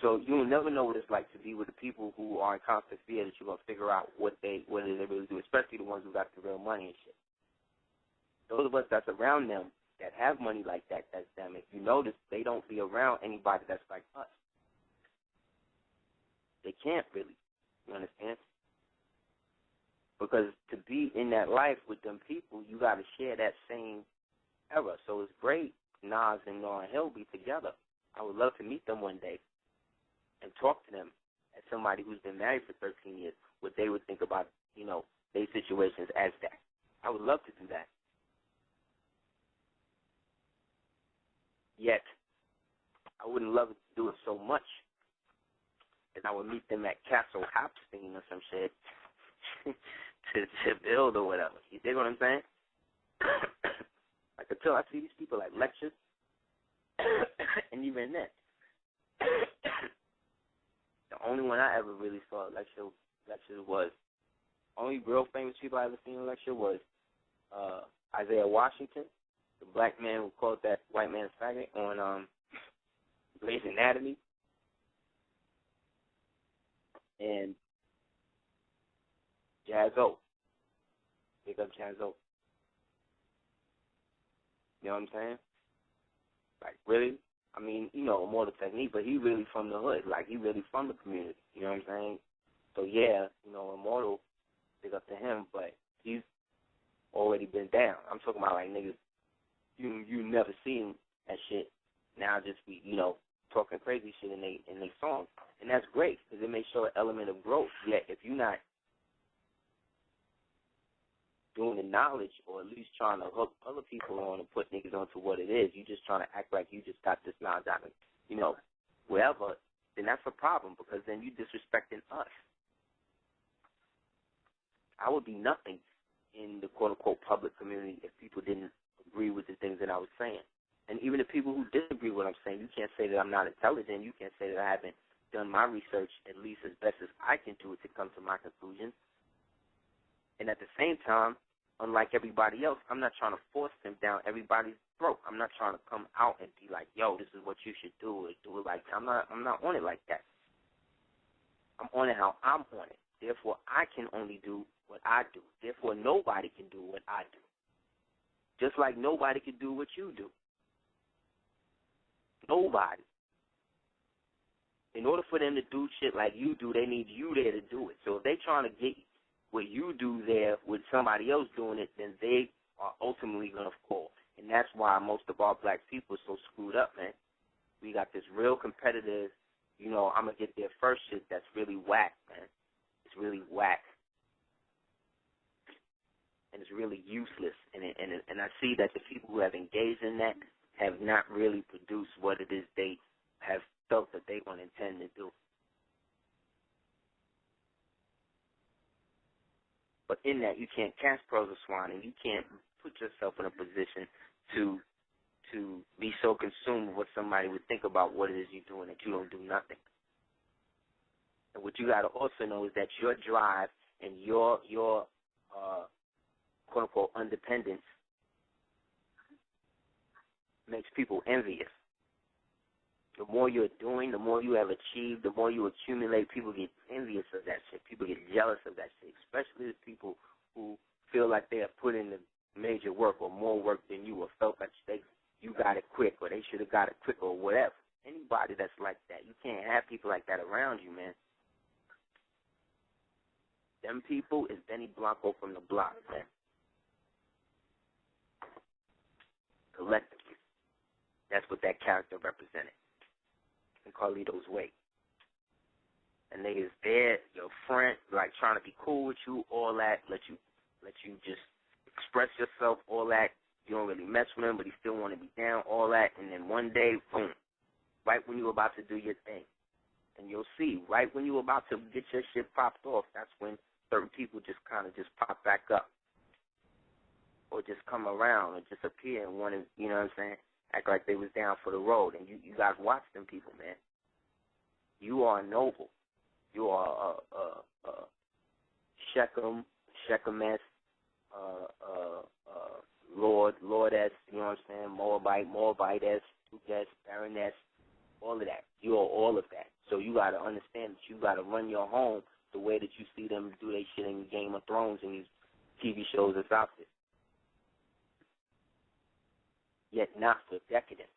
So you'll never know what it's like to be with the people who are in constant fear that you're going to figure out what it is they really do, especially the ones who got the real money and shit. Those of us that's around them that have money like that, that's them. If you notice, they don't be around anybody that's like us. They can't really. You understand? Because to be in that life with them people, you got to share that same era. So it's great Nas and Lauryn Hill be together. I would love to meet them one day and talk to them as somebody who's been married for 13 years, what they would think about, their situations as that. I would love to do that. Yet, I wouldn't love to do it so much that I would meet them at Castle Hopstein or some shit to build or whatever. You dig what I'm saying? Like until I see these people at lectures, And even then, the only one I ever really saw lecture was, only real famous people I ever seen in lecture was Isaiah Washington, the black man who called that white man's faggot on Grey's Anatomy, and Jazzo. Pick up Jazzo. You know what I'm saying? Like, really? I mean, you know, Immortal Technique, but he really from the hood. Like, he really from the community. You know what I'm saying? So, yeah, you know, Immortal, pick up to him, but he's already been down. I'm talking about, like, niggas, you never seen that shit. Now just be, you know, talking crazy shit in they songs. And that's great, because it may show an element of growth. Yet, if you're not doing the knowledge, or at least trying to hook other people on and put niggas onto what it is, you just trying to act like you just got this knowledge out of, you know, wherever, then that's a problem, because then you disrespecting us. I would be nothing in the quote-unquote public community if people didn't agree with the things that I was saying. And even the people who disagree with what I'm saying, you can't say that I'm not intelligent. You can't say that I haven't done my research at least as best as I can do it to come to my conclusions. And at the same time, unlike everybody else, I'm not trying to force them down everybody's throat. I'm not trying to come out and be like, yo, this is what you should do, or do it like that. I'm not on it like that. I'm on it how I'm on it. Therefore, I can only do what I do. Therefore, nobody can do what I do. Just like nobody can do what you do. Nobody. In order for them to do shit like you do, they need you there to do it. So if they're trying to get what you do there with somebody else doing it, then they are ultimately going to fall. And that's why most of our black people are so screwed up, man. We got this real competitive, you know, I'm going to get there first shit that's really whack, man. It's really whack. And it's really useless. And I see that the people who have engaged in that have not really produced what it is they have felt that they're going to intend to do. But in that, you can't cast pearls of swine, and you can't put yourself in a position to be so consumed with what somebody would think about what it is you're doing that you don't do nothing. And what you got to also know is that your drive and your quote-unquote independence makes people envious. The more you're doing, the more you have achieved, the more you accumulate, people get envious of that shit. People get jealous of that shit, especially the people who feel like they have put in the major work or more work than you, or felt like you got it quick, or they should have got it quick, or whatever. Anybody that's like that, you can't have people like that around you, man. Them people is Benny Blanco from the block, man. Collectively. That's what that character represented. And Carlito's way. And niggas there, your friend, like trying to be cool with you, all that, let you just express yourself, all that. You don't really mess with him, but he still want to be down, all that. And then one day, boom, right when you're about to do your thing. And you'll see, right when you're about to get your shit popped off, that's when certain people just kind of just pop back up. Or just come around or disappear and want to, you know what I'm saying, act like they was down for the road. And you guys watch them people, man. You are noble. You are Shechemess, Lord, Lordess, you know what I'm saying, Moabitess, Duchess, Baroness, all of that. You are all of that. So you got to understand that you got to run your home the way that you see them do their shit in Game of Thrones and these TV shows that's out there. Yet not for decadence,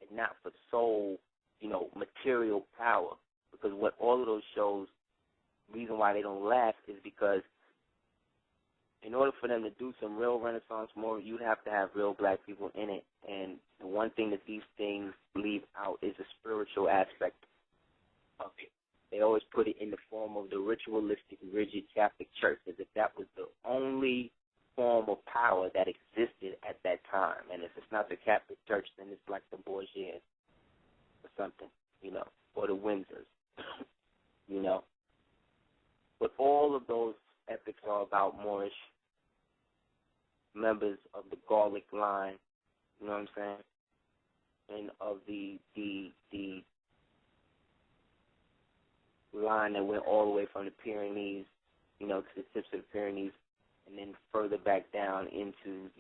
and not for soul, you know, material power. Because what all of those shows, reason why they don't last is because in order for them to do some real Renaissance more, you'd have to have real black people in it. And the one thing that these things leave out is the spiritual aspect of it. They always put it in the form of the ritualistic, rigid Catholic Church, as if that was the only form of power that existed at that time. And if it's not the Catholic Church, then it's like the Borgias or something, you know, or the Windsors, you know. But all of those epics are about Moorish members of the Gallic line, you know what I'm saying? and of the line that went all the way from the Pyrenees, to the tips of the Pyrenees, and then further back down into,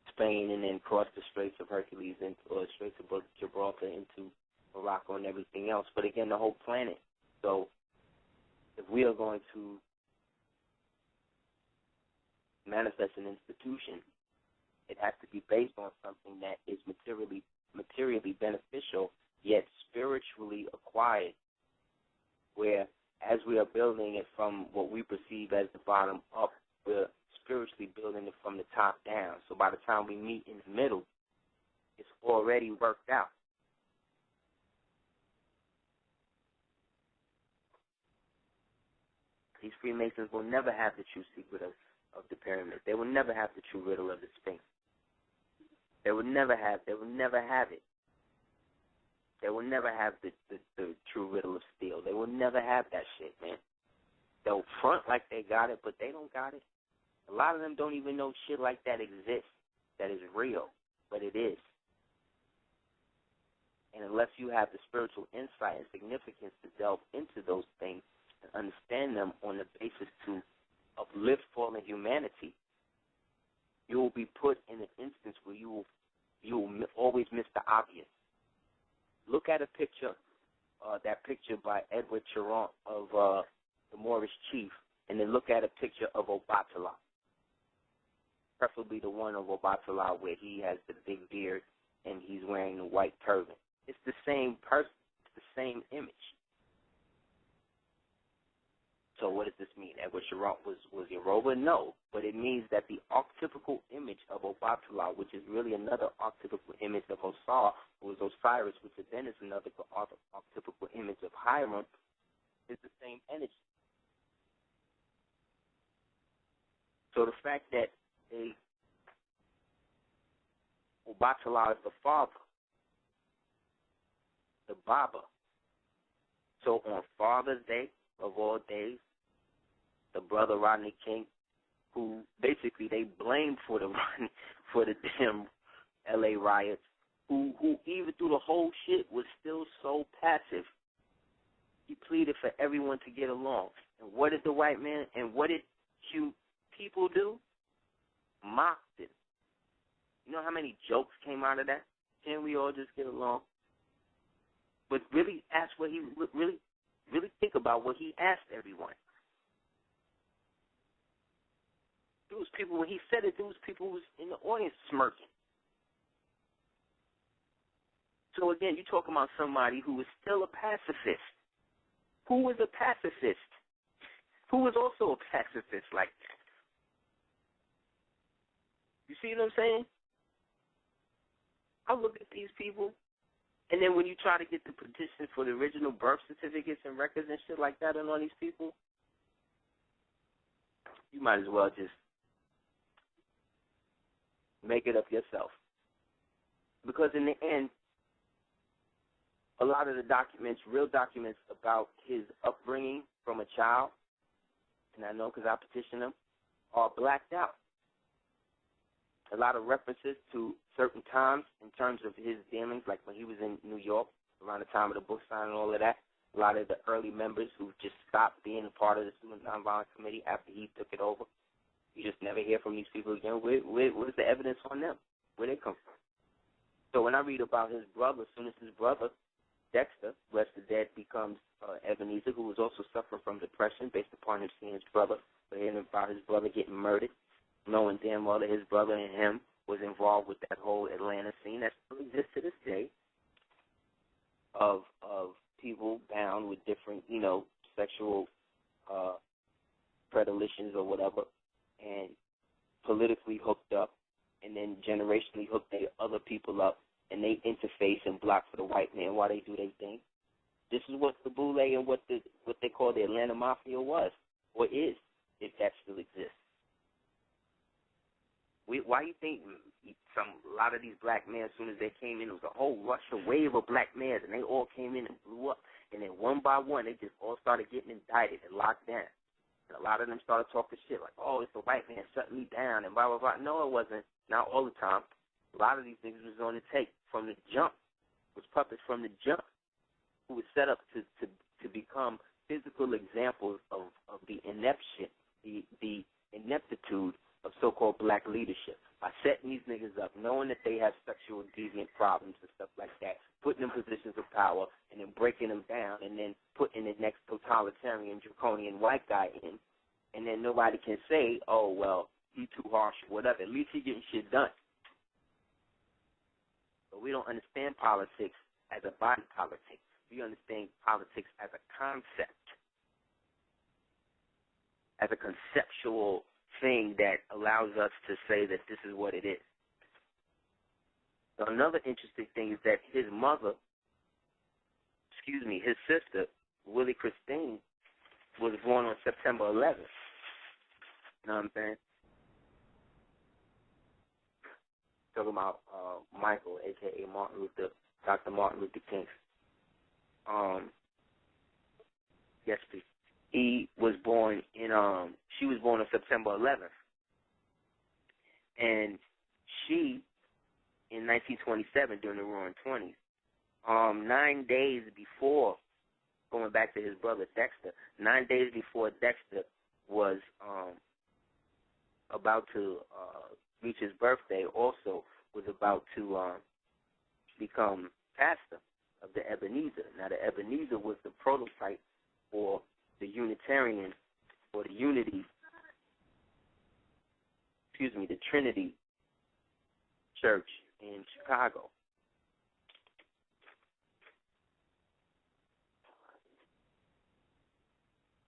Spain, and then cross the Straits of Hercules or Straits of Gibraltar into Morocco and everything else. But again, the whole planet. So if we are going to manifest an institution, it has to be based on something that is materially beneficial, yet spiritually acquired, where as we are building it from what we perceive as the bottom up, we're spiritually building it from the top down. So by the time we meet in the middle, it's already worked out. These Freemasons will never have the true secret of the pyramid. They will never have the true riddle of the Sphinx. They will never have it. They will never have the true riddle of steel. They will never have that shit, man. They'll front like they got it, but they don't got it. A lot of them don't even know shit like that exists, that is real, but it is. And unless you have the spiritual insight and significance to delve into those things and understand them on the basis to uplift fallen humanity, you will be put in an instance where you will always miss the obvious. Look at a picture, that picture by Edward Charant of the Moorish chief, and then look at a picture of Obatala, preferably the one of Obatala where he has the big beard and he's wearing the white turban. It's the same person. It's the same image. So what does this mean? Edward Charant was Yoruba? No. But it means that the archetypical image of Obatala, which is really another archetypical image of Osar, who is Osiris, which then is another archetypical image of Hiram, is the same energy. So the fact that Obatala is the father, the Baba. So on Father's Day of all days, the brother Rodney King, who basically they blamed for the damn L.A. riots, who even through the whole shit was still so passive. He pleaded for everyone to get along. And what did the white man and what did people do? Mocked it. You know how many jokes came out of that? Can't we all just get along? But really ask what he really think about what he asked everyone. There was people, when he said it, there was people who was in the audience smirking. So again, you're talking about somebody who was still a pacifist. Who was a pacifist? Who was also a pacifist like that? You see what I'm saying? I look at these people, and then when you try to get the petition for the original birth certificates and records and shit like that on all these people, you might as well just make it up yourself. Because in the end, a lot of the documents, real documents about his upbringing from a child, and I know because I petitioned them, are blacked out. A lot of references to certain times in terms of his dealings, like when he was in New York around the time of the book signing and all of that. A lot of the early members who just stopped being a part of the Student Nonviolence Committee after he took it over. You just never hear from these people again. Where's the evidence on them? Where they come from? So when I read about his brother, as soon as his brother, Dexter, rest the dead, becomes Ebenezer, who was also suffering from depression based upon him seeing his brother, but hearing about his brother getting murdered, knowing damn well that his brother and him was involved with that whole Atlanta scene that still exists to this day of people bound with different, sexual predilections or whatever, and politically hooked up, and then generationally hooked other people up, and they interface and block for the white man while they do their thing. This is what the Boule and what they call the Atlanta Mafia was, or is, if that still exists. Why you think a lot of these black men, as soon as they came in, it was a whole rush, a wave of black men, and they all came in and blew up. And then one by one, they just all started getting indicted and locked down. And a lot of them started talking shit like, oh, it's the white man shutting me down and blah, blah, blah. No, it wasn't. Not all the time. A lot of these niggas was on the take from the jump, was puppets from the jump, who was set up to become physical examples of the ineptitude of so-called black leadership. By setting these niggas up, knowing that they have sexual deviant problems and stuff like that, putting them in positions of power, and then breaking them down, and then putting the next totalitarian, draconian white guy in, and then nobody can say, oh, well, he too harsh or whatever. At least he getting shit done. But we don't understand politics as a body politic. We understand politics as a concept, as a conceptual thing that allows us to say that this is what it is. So another interesting thing is that his sister, Willie Christine, was born on September 11th. You know what I'm saying? Talking about Michael, a.k.a. Dr. Martin Luther King. Yes, please. He was born she was born on September 11th. And she, in 1927, during the Roaring 20s, 9 days before, going back to his brother Dexter, 9 days before Dexter was about to reach his birthday, also was about to become pastor of the Ebenezer. Now, the Ebenezer was the prototype for the Unitarian, or the Unity, the Trinity Church in Chicago.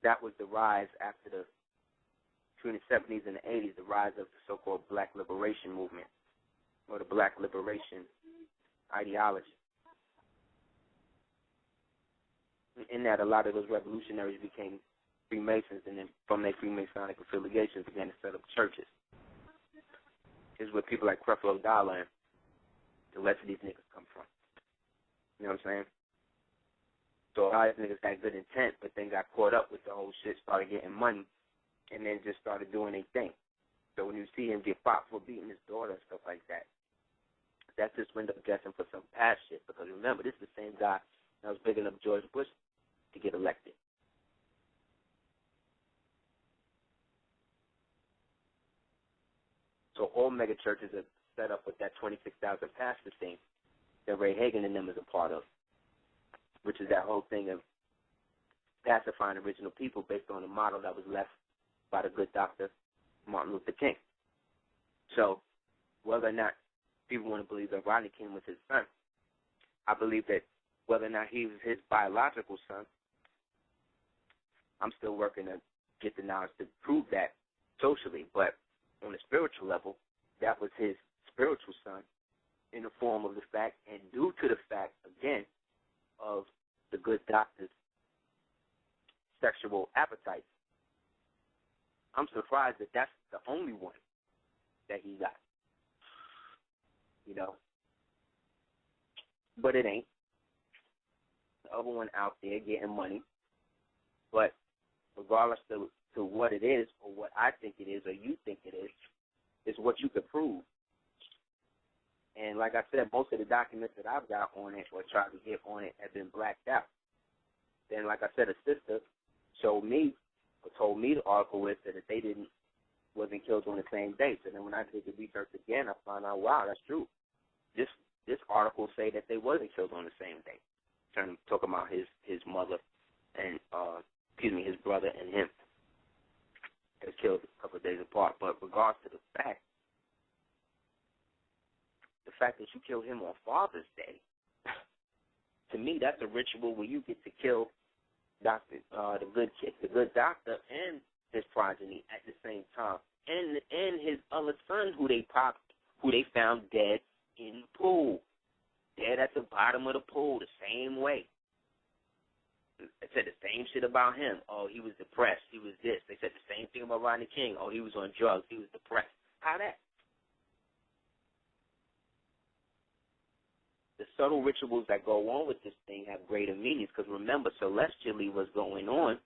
That was the rise after between the 70s and the 80s, the rise of the so-called Black Liberation Movement, or the Black Liberation ideology. In that, a lot of those revolutionaries became Freemasons, and then from their Freemasonic affiliations began to set up churches. This is where people like Creflo Dollar and the rest of these niggas come from. You know what I'm saying? So a lot of niggas had good intent, but then got caught up with the whole shit, started getting money, and then just started doing their thing. So when you see him get popped for beating his daughter and stuff like that, that's just window dressing for some past shit. Because remember, this is the same guy that was bigging up George Bush to get elected. So all mega churches are set up with that 26,000 pastor thing that Ray Hagan and them is a part of, which is that whole thing of pacifying original people based on a model that was left by the good Dr. Martin Luther King. So whether or not people want to believe that Rodney King was his son, I believe that whether or not he was his biological son, I'm still working to get the knowledge to prove that socially. But on a spiritual level, that was his spiritual son in the form of the fact, and due to the fact, again, of the good doctor's sexual appetite. I'm surprised that that's the only one that he got, you know. But it ain't. The other one out there getting money. But regardless to what it is, or what I think it is, or you think it is, it's what you could prove. And like I said, most of the documents that I've got on it or tried to get on it have been blacked out. Then, like I said, a sister showed me or told me the article with that they wasn't killed on the same date. And then when I did the research again, I found out, wow, that's true. This article say that they wasn't killed on the same day. Talking about his mother and his brother and him. They was killed a couple of days apart. But regards to the fact that you killed him on Father's Day, to me that's a ritual where you get to kill the good doctor and his progeny at the same time, and his other son who they found dead in the pool, dead at the bottom of the pool, the same way. They said the same shit about him. Oh, he was depressed. He was this. They said the same thing about Rodney King. Oh, he was on drugs. He was depressed. How that? The subtle rituals that go on with this thing have greater meanings because, remember, celestially what's going on,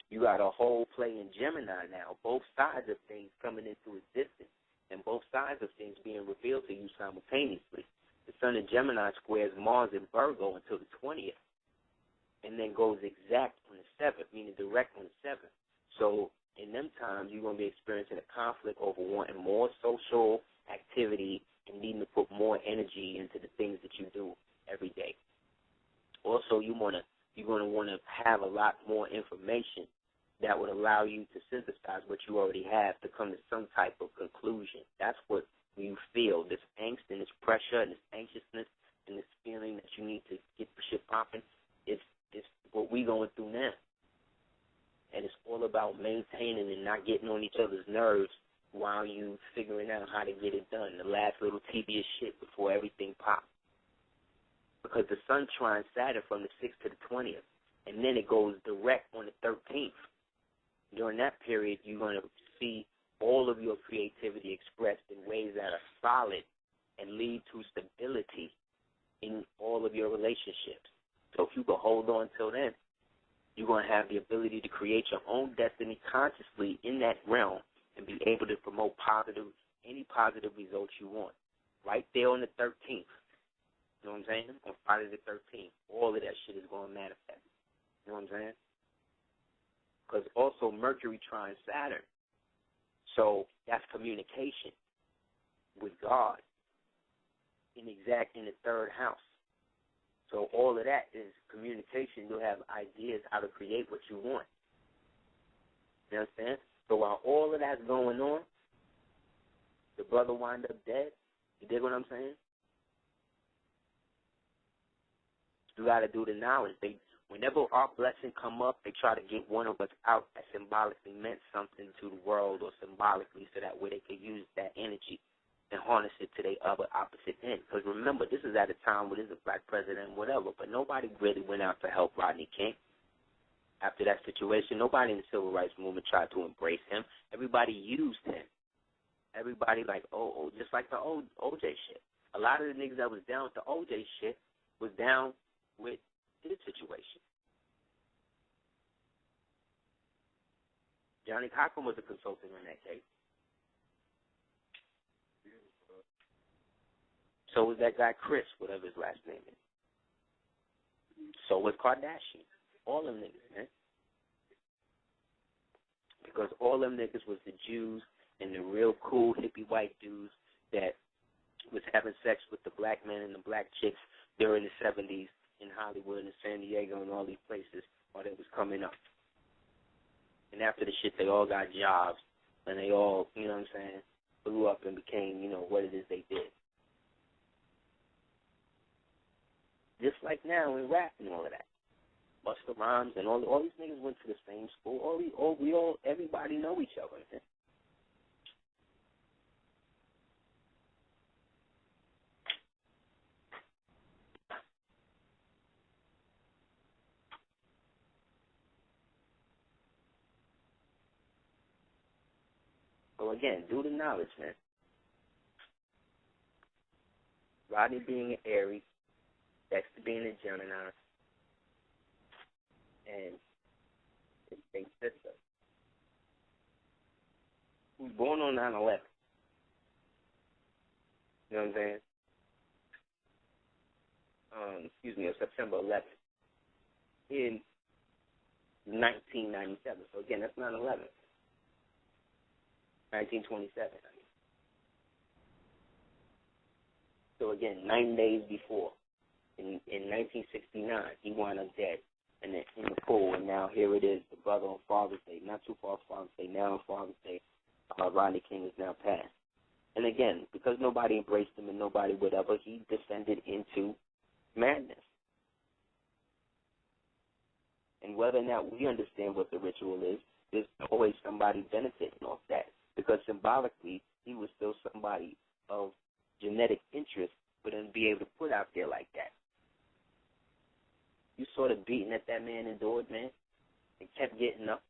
you got a whole play in Gemini now, both sides of things coming into existence. and both sides of things being revealed to you simultaneously. The sun in Gemini squares Mars in Virgo until the 20th, and then goes exact on the 7th, meaning direct on the 7th. So in them times, you're going to be experiencing a conflict over wanting more social activity and needing to put more energy into the things that you do every day. Also, you're going to want to have a lot more information that would allow you to synthesize what you already have to come to some type of conclusion. That's what you feel, this angst and this pressure and this anxiousness and this feeling that you need to get the shit popping. It's what we're going through now. And it's all about maintaining and not getting on each other's nerves while you figuring out how to get it done, the last little tedious shit before everything pops. Because the sun trines Saturn from the 6th to the 20th, and then it goes direct on the 13th. During that period, you're going to see all of your creativity expressed in ways that are solid and lead to stability in all of your relationships. So if you can hold on till then, you're going to have the ability to create your own destiny consciously in that realm and be able to promote any positive results you want. Right there on the 13th. You know what I'm saying? On Friday the 13th. All of that shit is going to manifest. You know what I'm saying? Because also Mercury trines Saturn. So that's communication with God in the third house. So all of that is communication. You'll have ideas how to create what you want. You understand? So while all of that's going on, the brother wind up dead. You dig what I'm saying? You got to do the knowledge. Whenever our blessing come up, they try to get one of us out that symbolically meant something to the world or symbolically so that way they could use that energy and harness it to their other opposite end. Because remember, this is at a time where there's a black president, whatever, but nobody really went out to help Rodney King. After that situation, nobody in the civil rights movement tried to embrace him. Everybody used him. Everybody just like the OJ shit. A lot of the niggas that was down with the OJ shit was down with his situation. Johnny Cochran was a consultant in that case. So was that guy Chris, whatever his last name is. So was Kardashian. All them niggas, man. Because all them niggas was the Jews and the real cool hippie white dudes that was having sex with the black men and the black chicks during the 70s in Hollywood and San Diego and all these places while they was coming up. And after the shit, they all got jobs and they all, you know what I'm saying, blew up and became, what it is they did. Just like now in rap and all of that. Busta Rhymes and all these niggas went to the same school. Everybody know each other. Man. So again, do the knowledge, man. Rodney being an Aries, Dexter being a Gemini, and his big sister, who's born on 9/11. You know what I'm saying? Of September 11th in 1997. So again, that's 9/11. 1927. So again, 9 days before, in 1969, he wound up dead in the pool, and now here it is, the brother on Father's Day, not too far from Father's Day, now on Father's Day, Rodney King is now passed. And again, because nobody embraced him and nobody whatever, he descended into madness. And whether or not we understand what the ritual is, there's always somebody benefiting off that. Because symbolically, he was still somebody of genetic interest for them to be able to put out there like that. You saw the beating that man endured, man, and kept getting up.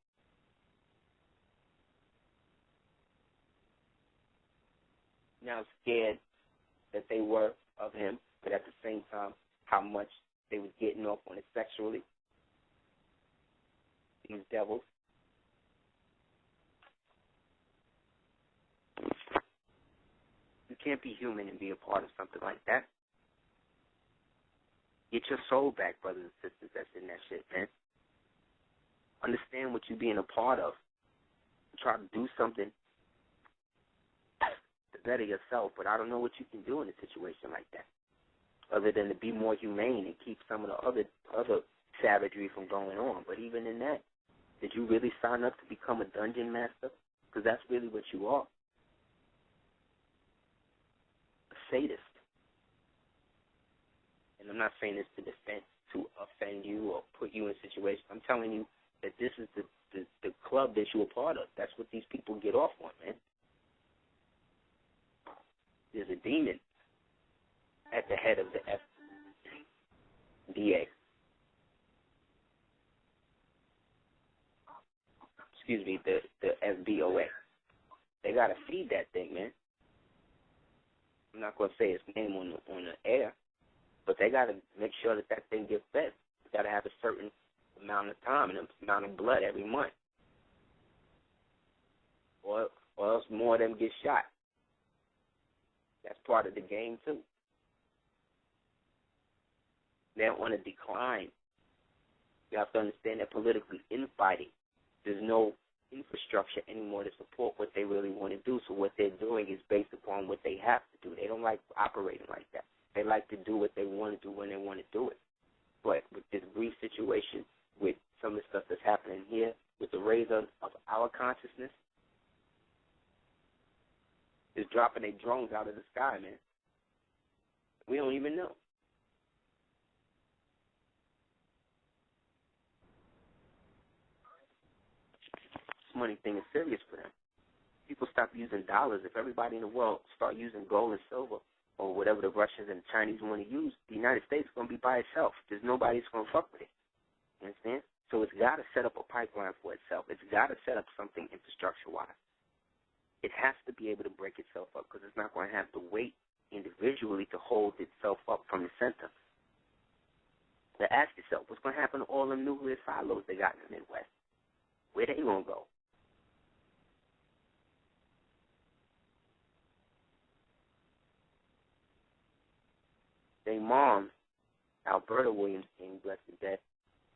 Now scared that they were of him, but at the same time, how much they was getting off on it sexually. These devils. can't be human and be a part of something like that. Get your soul back, brothers and sisters that's in that shit, man. Understand what you're being a part of. Try to do something to better yourself, but I don't know what you can do in a situation like that, other than to be more humane and keep some of the other savagery from going on. But even in that, did you really sign up to become a dungeon master? Because that's really what you are. A sadist. And I'm not saying this to offend you or put you in situations. I'm telling you that this is the club that you're a part of. That's what these people get off on, man. There's a demon at the head of the FDA. Excuse me, the FBOA. They got to feed that thing, man. I'm not going to say its name on the air, but they got to make sure that thing gets fed. It's got to have a certain amount of time and an amount of blood every month, or else more of them get shot. That's part of the game, too. They're on a decline. You have to understand that politically infighting, there's no infrastructure anymore to support what they really want to do. So what they're doing is based upon what they have to do. They don't like operating like that. They like to do what they want to do when they want to do it. But with this brief situation, with some of the stuff that's happening here, with the raise of our consciousness, is dropping their drones out of the sky, man. We don't even know. This money thing is serious for them. People stop using dollars. If everybody in the world start using gold and silver or whatever the Russians and the Chinese want to use, the United States is going to be by itself. There's nobody that's going to fuck with it. You understand? So it's got to set up a pipeline for itself. It's got to set up something infrastructure-wise. It has to be able to break itself up because it's not going to have the weight individually to hold itself up from the center. Now ask yourself, what's going to happen to all them nuclear silos they got in the Midwest? Where they going to go? Their mom, Alberta Williams King, blessed to death,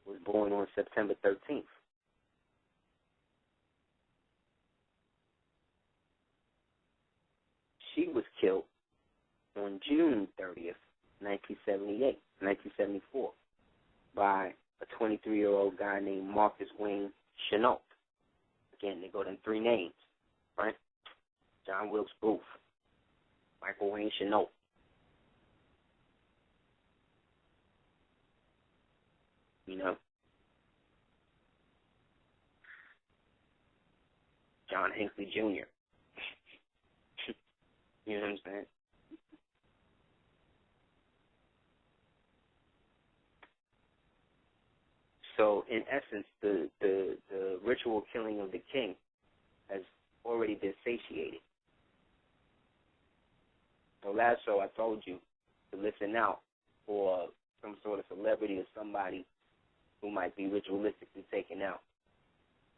was born on September 13th. She was killed on June 30th, 1974, by a 23-year-old guy named Marcus Wayne Chenault. Again, they go to three names, right? John Wilkes Booth, Michael Wayne Chenault. You know? John Hinckley Jr. You know what I'm saying? So, in essence, the ritual killing of the king has already been satiated. So last show I told you to listen out for some sort of celebrity or somebody who might be ritualistically taken out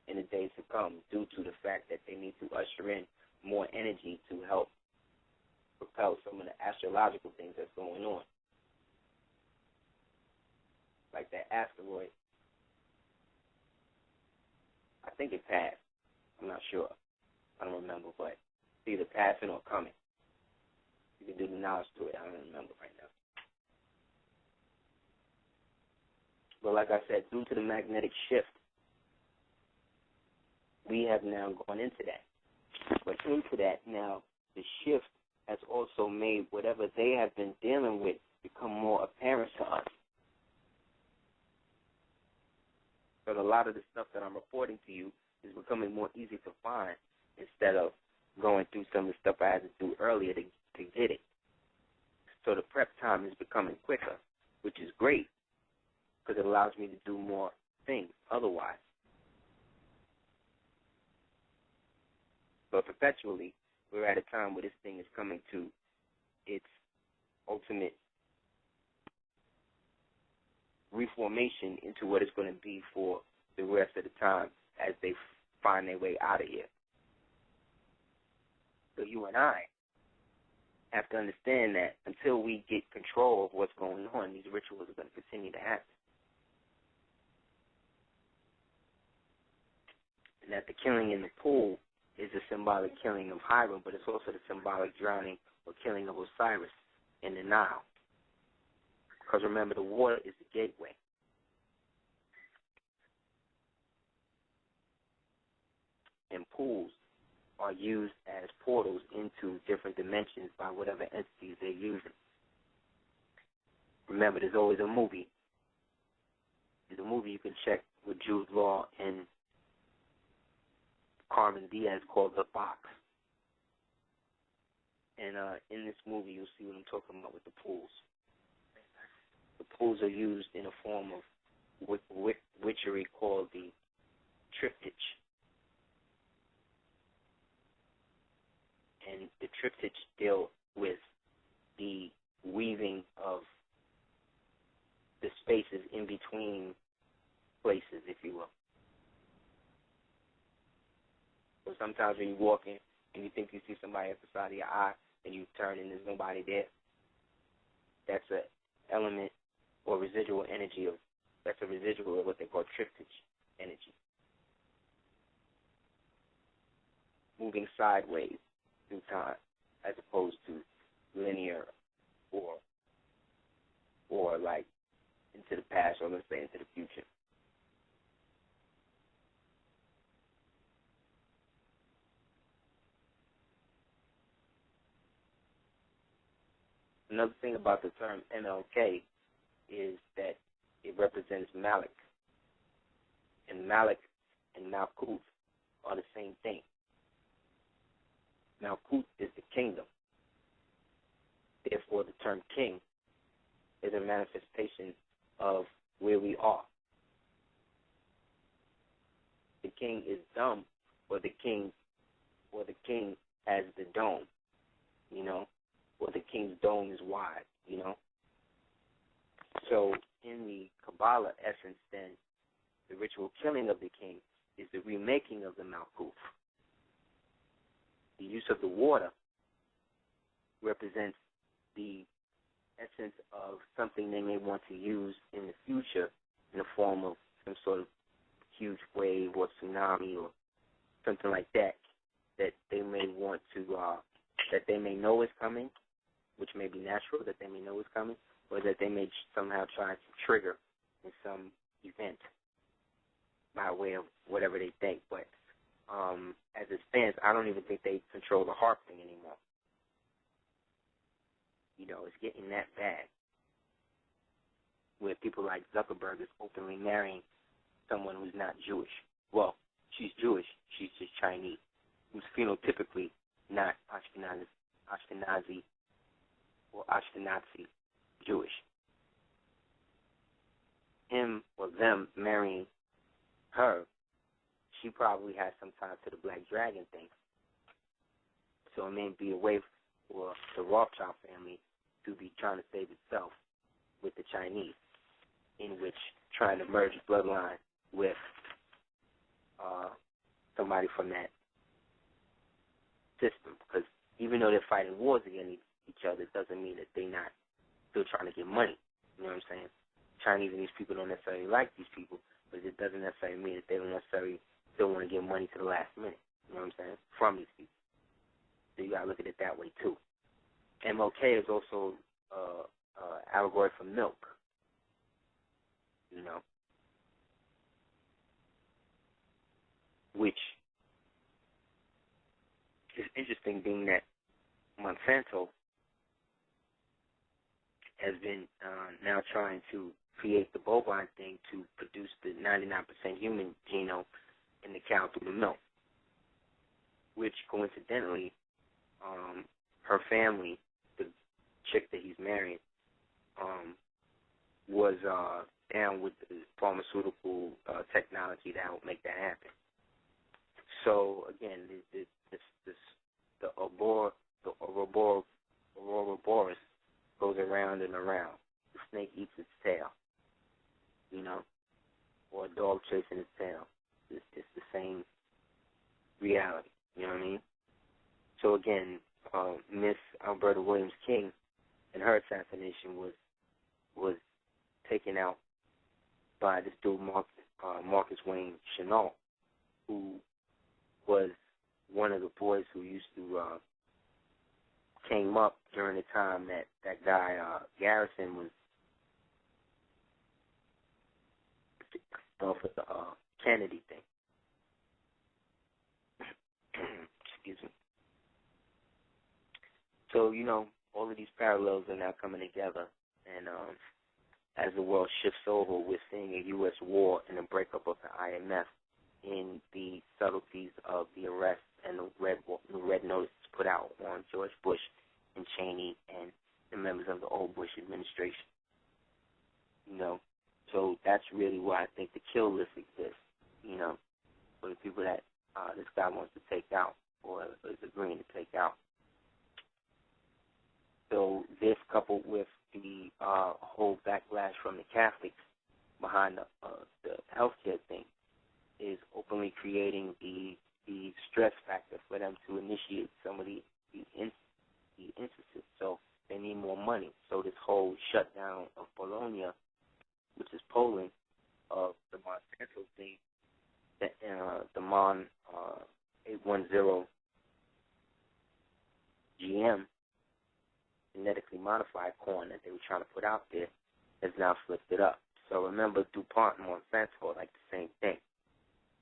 in the days to come due to the fact that they need to usher in more energy to help propel some of the astrological things that's going on. Like that asteroid. I think it passed. I'm not sure. I don't remember, but it's either passing or coming. You can do the knowledge to it. I don't remember right now. But like I said, due to the magnetic shift, we have now gone into that. But into that now, the shift has also made whatever they have been dealing with become more apparent to us. But a lot of the stuff that I'm reporting to you is becoming more easy to find instead of going through some of the stuff I had to do earlier to get it. So the prep time is becoming quicker, which is great because it allows me to do more things otherwise. But perpetually, we're at a time where this thing is coming to its ultimate reformation into what it's going to be for the rest of the time as they find their way out of here. So you and I have to understand that until we get control of what's going on, these rituals are going to continue to happen. And that the killing in the pool is a symbolic killing of Heru, but it's also the symbolic drowning or killing of Osiris in the Nile. Because remember, the water is the gateway. And pools are used as portals into different dimensions by whatever entities they're using. Remember, there's always a movie. There's a movie you can check with Jude Law and Carmen Diaz called The Box. And in this movie, you'll see what I'm talking about with the pools. The pools are used in a form of witchery called the triptych. And the triptych deal with the weaving of the spaces in between places, if you will. So sometimes when you walk in and you think you see somebody at the side of your eye and you turn and there's nobody there, that's an element or residual energy that's a residual of what they call triptych energy. Moving sideways through time as opposed to linear or like into the past or let's say into the future. Another thing about the term MLK is that it represents Malik. And Malik and Malkuth are the same thing. Malkuth is the kingdom. Therefore, the term king is a manifestation of where we are. The king is dumb, or the king has the dome, you know, or the king's dome is wide, you know. So in the Kabbalah essence, then, the ritual killing of the king is the remaking of the Malkuth. The use of the water represents the essence of something they may want to use in the future in the form of some sort of huge wave or tsunami or something like that they may want to, that they may know is coming, which may be natural, that they may know is coming, or that they may somehow try to trigger in some event by way of whatever they think. But as it stands, I don't even think they control the harp thing anymore. You know, it's getting that bad where people like Zuckerberg is openly marrying someone who's not Jewish. Well, she's Jewish, she's just Chinese, who's phenotypically not Ashkenazi or Ashkenazi Jewish. Him or them marrying her, she probably has some ties to the Black Dragon thing. So it may be a way for the Rothschild family to be trying to save itself with the Chinese, in which trying to merge bloodline with somebody from that system. Because even though they're fighting wars against each other, it doesn't mean that they're not still trying to get money. You know what I'm saying? Chinese and these people don't necessarily like these people, but it doesn't necessarily mean that they don't necessarily still want to get money to the last minute. You know what I'm saying? From these people. So you got to look at it that way, too. MLK is also allegory for milk, you know, which is interesting, being that Monsanto has been now trying to create the bovine thing to produce the 99% human genome in the cow through the milk, which coincidentally, her family, the chick that he's married, was down with the pharmaceutical technology that will make that happen. So again, the Ouroboros goes around and around. The snake eats its tail, you know, or a dog chasing its tail. It's the same reality, you know what I mean? So again, Miss Alberta Williams King and her assassination was taken out by this dude Marcus Wayne Chenault, who was one of the boys who used to came up during the time that guy Garrison was off of the Kennedy thing. Excuse me. So, all of these parallels are now coming together, and as the world shifts over, we're seeing a U.S. war and a breakup of the IMF in the subtleties of the arrest and the red notices put out on George Bush and Cheney and the members of the old Bush administration. So that's really why I think the kill list exists, for the people that this guy wants to take out or is agreeing to take out. So this, coupled with the whole backlash from the Catholics behind the healthcare thing, is openly creating the stress factor for them to initiate some of the instances. So they need more money. So this whole shutdown of Bologna, which is Poland, of the Monsanto thing, the Mon 810 GM, genetically modified corn that they were trying to put out there, has now flipped it up. So remember, DuPont and Monsanto are like the same thing.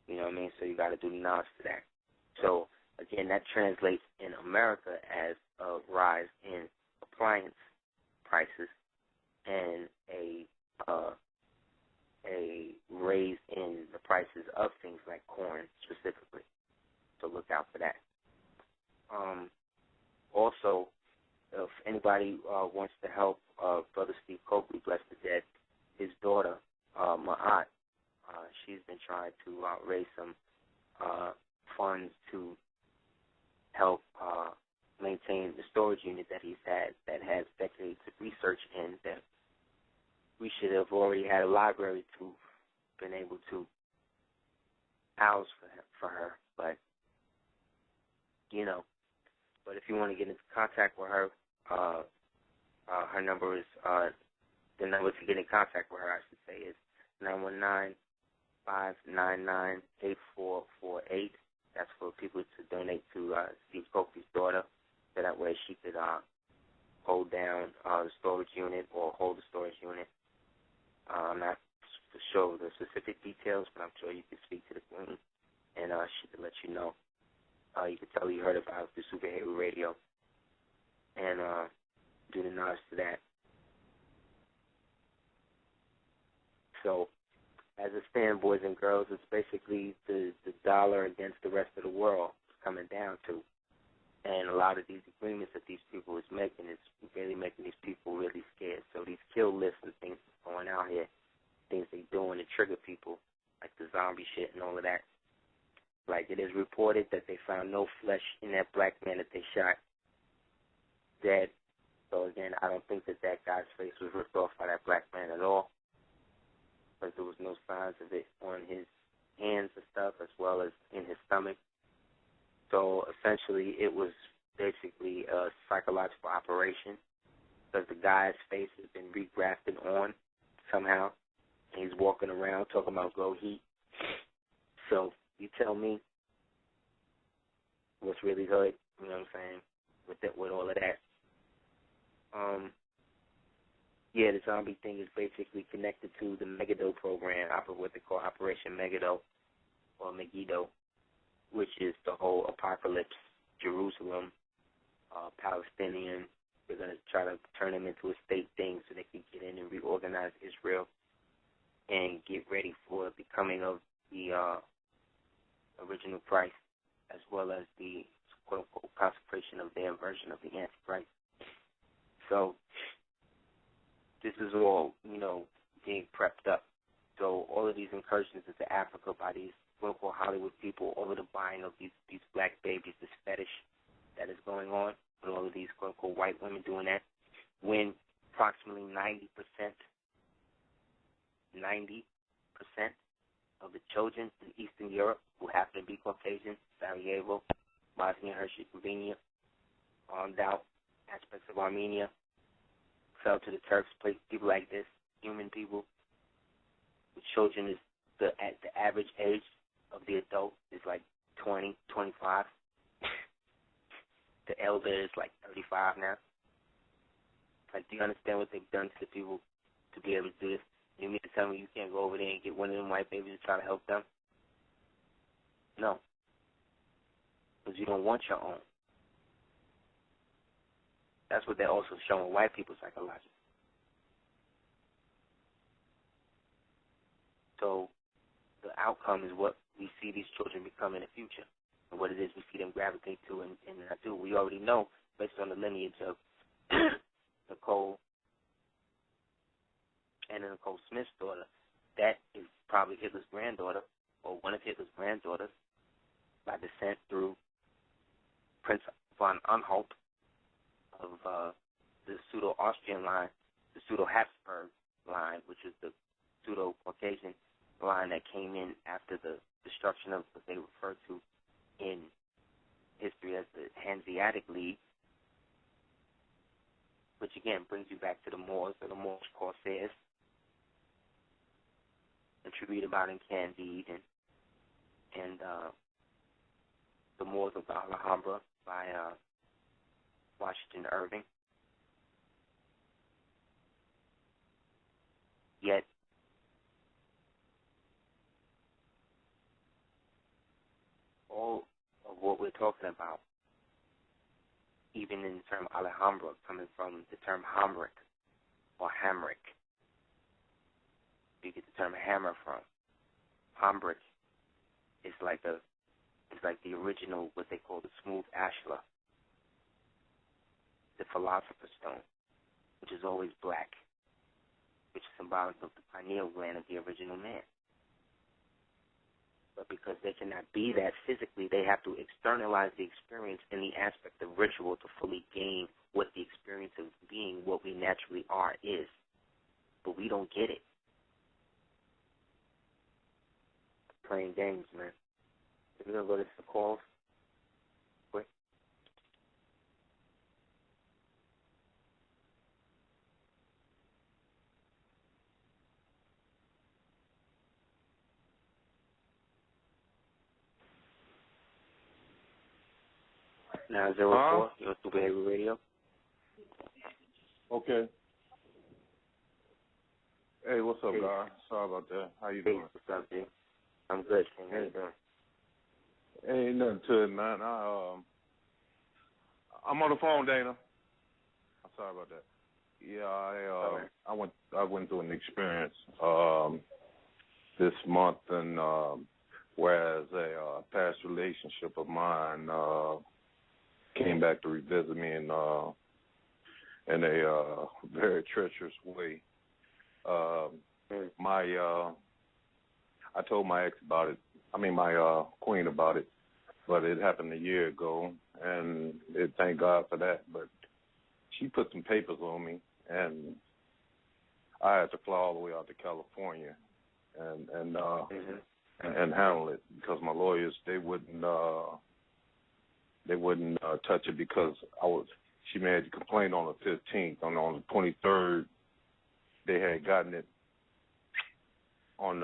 You know what I mean? So you got to do the knowledge to that. So, again, that translates in America as a rise in appliance prices and a raise in the prices of things like corn specifically. So look out for that. Also, if anybody wants to help Brother Steve Copley, bless the dead, his daughter, Ma'at, she's been trying to raise some funds to help maintain the storage unit that he's had that has decades of research in that we should have already had a library to been able to house for her. But, but if you want to get into contact with her, her number is, the number to get in contact with her, I should say, is 919-599-8448. That's for people to donate to Steve Copley's daughter, so that way she could hold down the storage unit or hold the storage unit. I'm not sure the specific details, but I'm sure you can speak to the Queen, and she can let you know. You can tell her you heard about the Super Heru Radio, and do the knowledge to that. So, as it stands, boys and girls, it's basically the dollar against the rest of the world coming down to. And a lot of these agreements that these people is making is really making these people really scared. So these kill lists and things going out here, things they doing to trigger people, like the zombie shit and all of that. Like, it is reported that they found no flesh in that black man that they shot dead. So, again, I don't think that guy's face was ripped off by that black man at all, because there was no signs of it on his hands and stuff, as well as in his stomach. So, essentially, it was basically a psychological operation, because the guy's face has been regrafted on somehow, and he's walking around talking about go heat. So, you tell me what's really good, you know what I'm saying, with all of that. Yeah, the zombie thing is basically connected to the Megiddo program, what they call Operation Megiddo, or Megiddo, which is the whole apocalypse, Jerusalem, Palestinian. They're going to try to turn them into a state thing so they can get in and reorganize Israel and get ready for the coming of the original Christ, as well as the quote-unquote consecration of their version of the Antichrist. So this is all, being prepped up. So all of these incursions into Africa by these quote-unquote Hollywood people, all of the buying of these black babies, this fetish that is going on with all of these quote-unquote white women doing that, when approximately 90% of the children in Eastern Europe who happen to be Caucasian, Sarajevo, Bosnia-Herzegovina, bombed out aspects of Armenia, fell to the Turks, people like this, human people. With children, is the average age of the adult is like 20, 25. The elder is like 35 now. Like, do you understand what they've done to the people to be able to do this? You mean to tell me you can't go over there and get one of them white babies to try to help them? No. Because you don't want your own. That's what they're also showing white people psychologically. So the outcome is what we see these children become in the future, and what it is we see them gravitate to and not do. We already know, based on the lineage of Nicole and Nicole Smith's daughter, that is probably Hitler's granddaughter, or one of Hitler's granddaughters, by descent through Prince von Anhalt of the pseudo-Austrian line, the pseudo-Habsburg line, which is the pseudo-Caucasian line that came in after the destruction of what they refer to in history as the Hanseatic League, which again brings you back to the Moors or the Moorish Corsairs, that you read about in Candide and the Moors of the Alhambra by Washington Irving. Yet, all of what we're talking about, even in the term Alhambra, coming from the term Hamrick or Hamrick, you get the term hammer from. Hamrick is like the original, what they call the smooth ashlar, the philosopher's stone, which is always black, which is symbolic of the pineal gland of the original man. But because they cannot be that physically, they have to externalize the experience in the aspect of ritual to fully gain what the experience of being what we naturally are is. But we don't get it. Playing games, man. We're going to go to the calls. Quick. Now 04, you're Super Heru Radio. Okay. Hey, what's up, guy? Sorry about that. How you doing? What's up, dude? I'm good. How you doing? Ain't nothing to it, man. I'm on the phone, Dana. I'm sorry about that. Yeah, I went through an experience this month, and whereas a past relationship of mine came back to revisit me in a very treacherous way. I told my ex about it. I mean, my queen about it, but it happened a year ago, and thank God for that. But she put some papers on me, and I had to fly all the way out to California and handle it, because my lawyers, they wouldn't touch it, because she made a complaint on the 15th. On the 23rd, they had gotten it on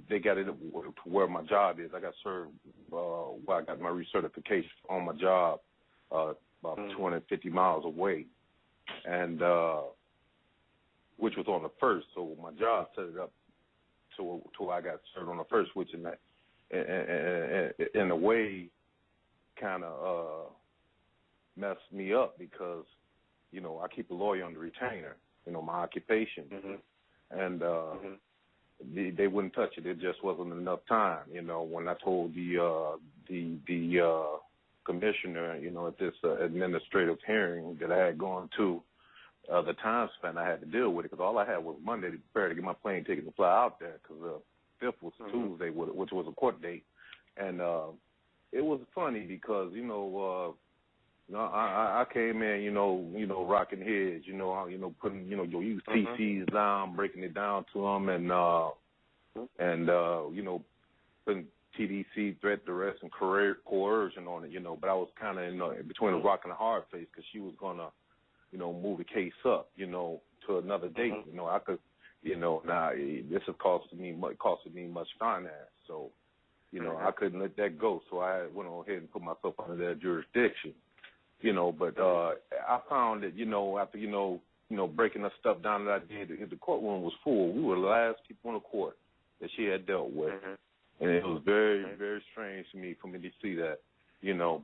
they got it to where my job is. I got served where I got my recertification on my job, about 250 miles away, and which was on the 1st. So my job set it up to I got served on the 1st, which in a way kind of messed me up, because I keep a lawyer on the retainer, my occupation, and they wouldn't touch it. It just wasn't enough time. When I told the commissioner, at this administrative hearing that I had gone to, the time span I had to deal with it, because all I had was Monday to prepare to get my plane ticket to fly out there, because the 5th was Tuesday, which was a court date, and it was funny because I came in, rocking heads, putting, your TCs down, breaking it down to them, and putting TDC, threat, duress, and coercion on it, but I was kind of in between a rock and a hard place because she was going to, move the case up, to another date. I could, now this is costing me much finance. So, I couldn't let that go. So I went on ahead and put myself under their jurisdiction, but I found that, after, breaking the stuff down that I did, the courtroom was full. We were the last people in the court that she had dealt with. And it was very, very strange to me for me to see that,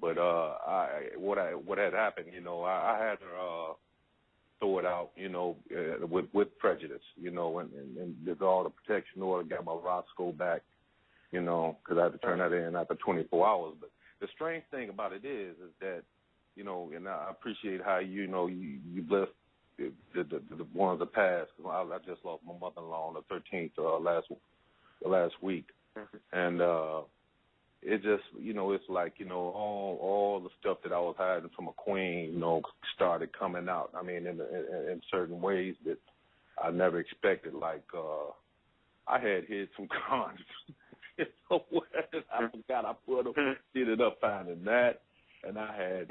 but what had happened, I had her throw it out, with prejudice, and did all the protection order, got my Roscoe back, because I had to turn that in after 24 hours. But the strange thing about it is that, and I appreciate how, you blessed the ones that passed. I just lost my mother-in-law on the 13th last week. And it just, it's like, all the stuff that I was hiding from a queen, started coming out. I mean, in certain ways that I never expected. Like, I had hid some guns. I forgot I put them, ended up finding that. And I had,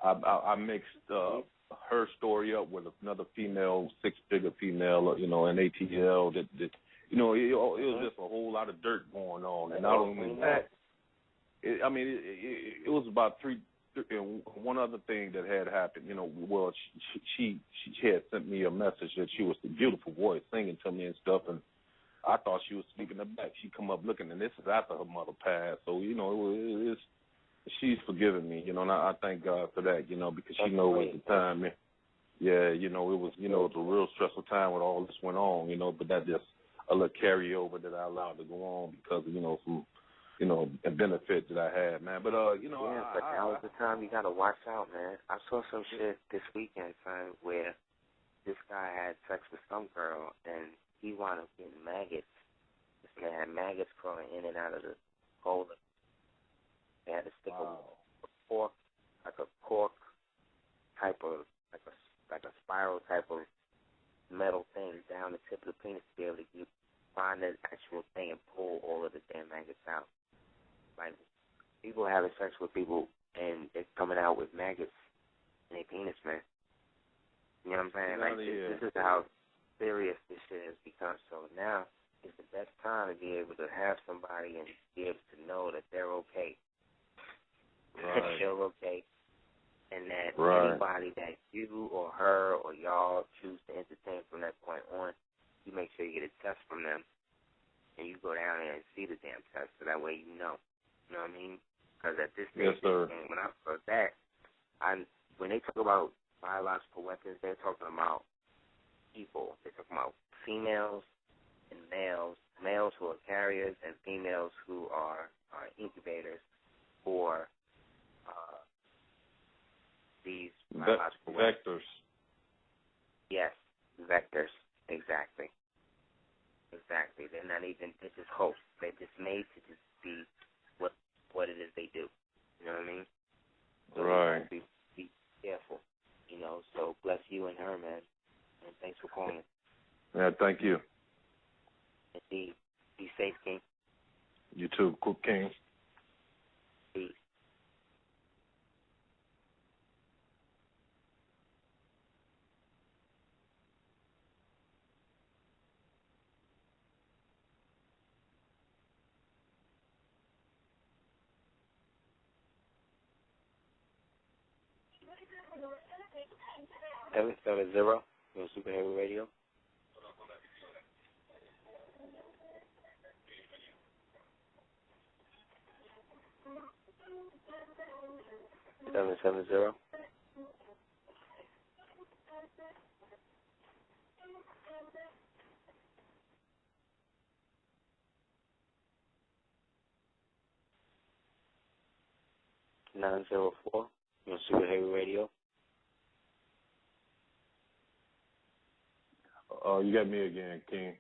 I mixed her story up with another female, six-figure female, in ATL that it was just a whole lot of dirt going on. And not only that, it was about one other thing that had happened. Well, she had sent me a message that she was the beautiful voice singing to me and stuff, and I thought she was speaking her back. She come up looking, and this is after her mother passed. So, she's forgiven me, and I thank God for that, because she knows at the time, yeah, it was, it was a real stressful time when all this went on, but that just a little carryover that I allowed to go on because of, some, a benefit that I had, man. But, yeah, but now is the time you got to watch out, man. I saw some shit this weekend, son, where this guy had sex with some girl, and he wound up getting maggots. This man had maggots crawling in and out of the colon. They had to stick a cork, like a cork type of, like a spiral type of metal thing down the tip of the penis to be able to find the actual thing and pull all of the damn maggots out. Like, people having sex with people and it's coming out with maggots in their penis, man. You know what I'm saying? Like, this is how serious this shit has become. So now is the best time to be able to have somebody and be able to know that they're okay. That you're okay. And that anybody that you or her or y'all choose to entertain from that point on, you make sure you get a test from them, and you go down there and see the damn test, so that way you know. You know what I mean? Because at this stage, when I first that, when they talk about biological weapons, they're talking about people. They're talking about females and males who are carriers and females who are incubators for these biological vectors. Yes, vectors. Exactly. They're not even, they're just hosts. They're just made to just be what it is they do. You know what I mean? So right. Be careful. So bless you and her, man. And thanks for calling. Yeah, thank you. And be safe, King. You too, Cook King. Peace. Seven zero. Your Super Heru Radio. Seven zero. 904. Your Super Heru Radio. You got me again, King.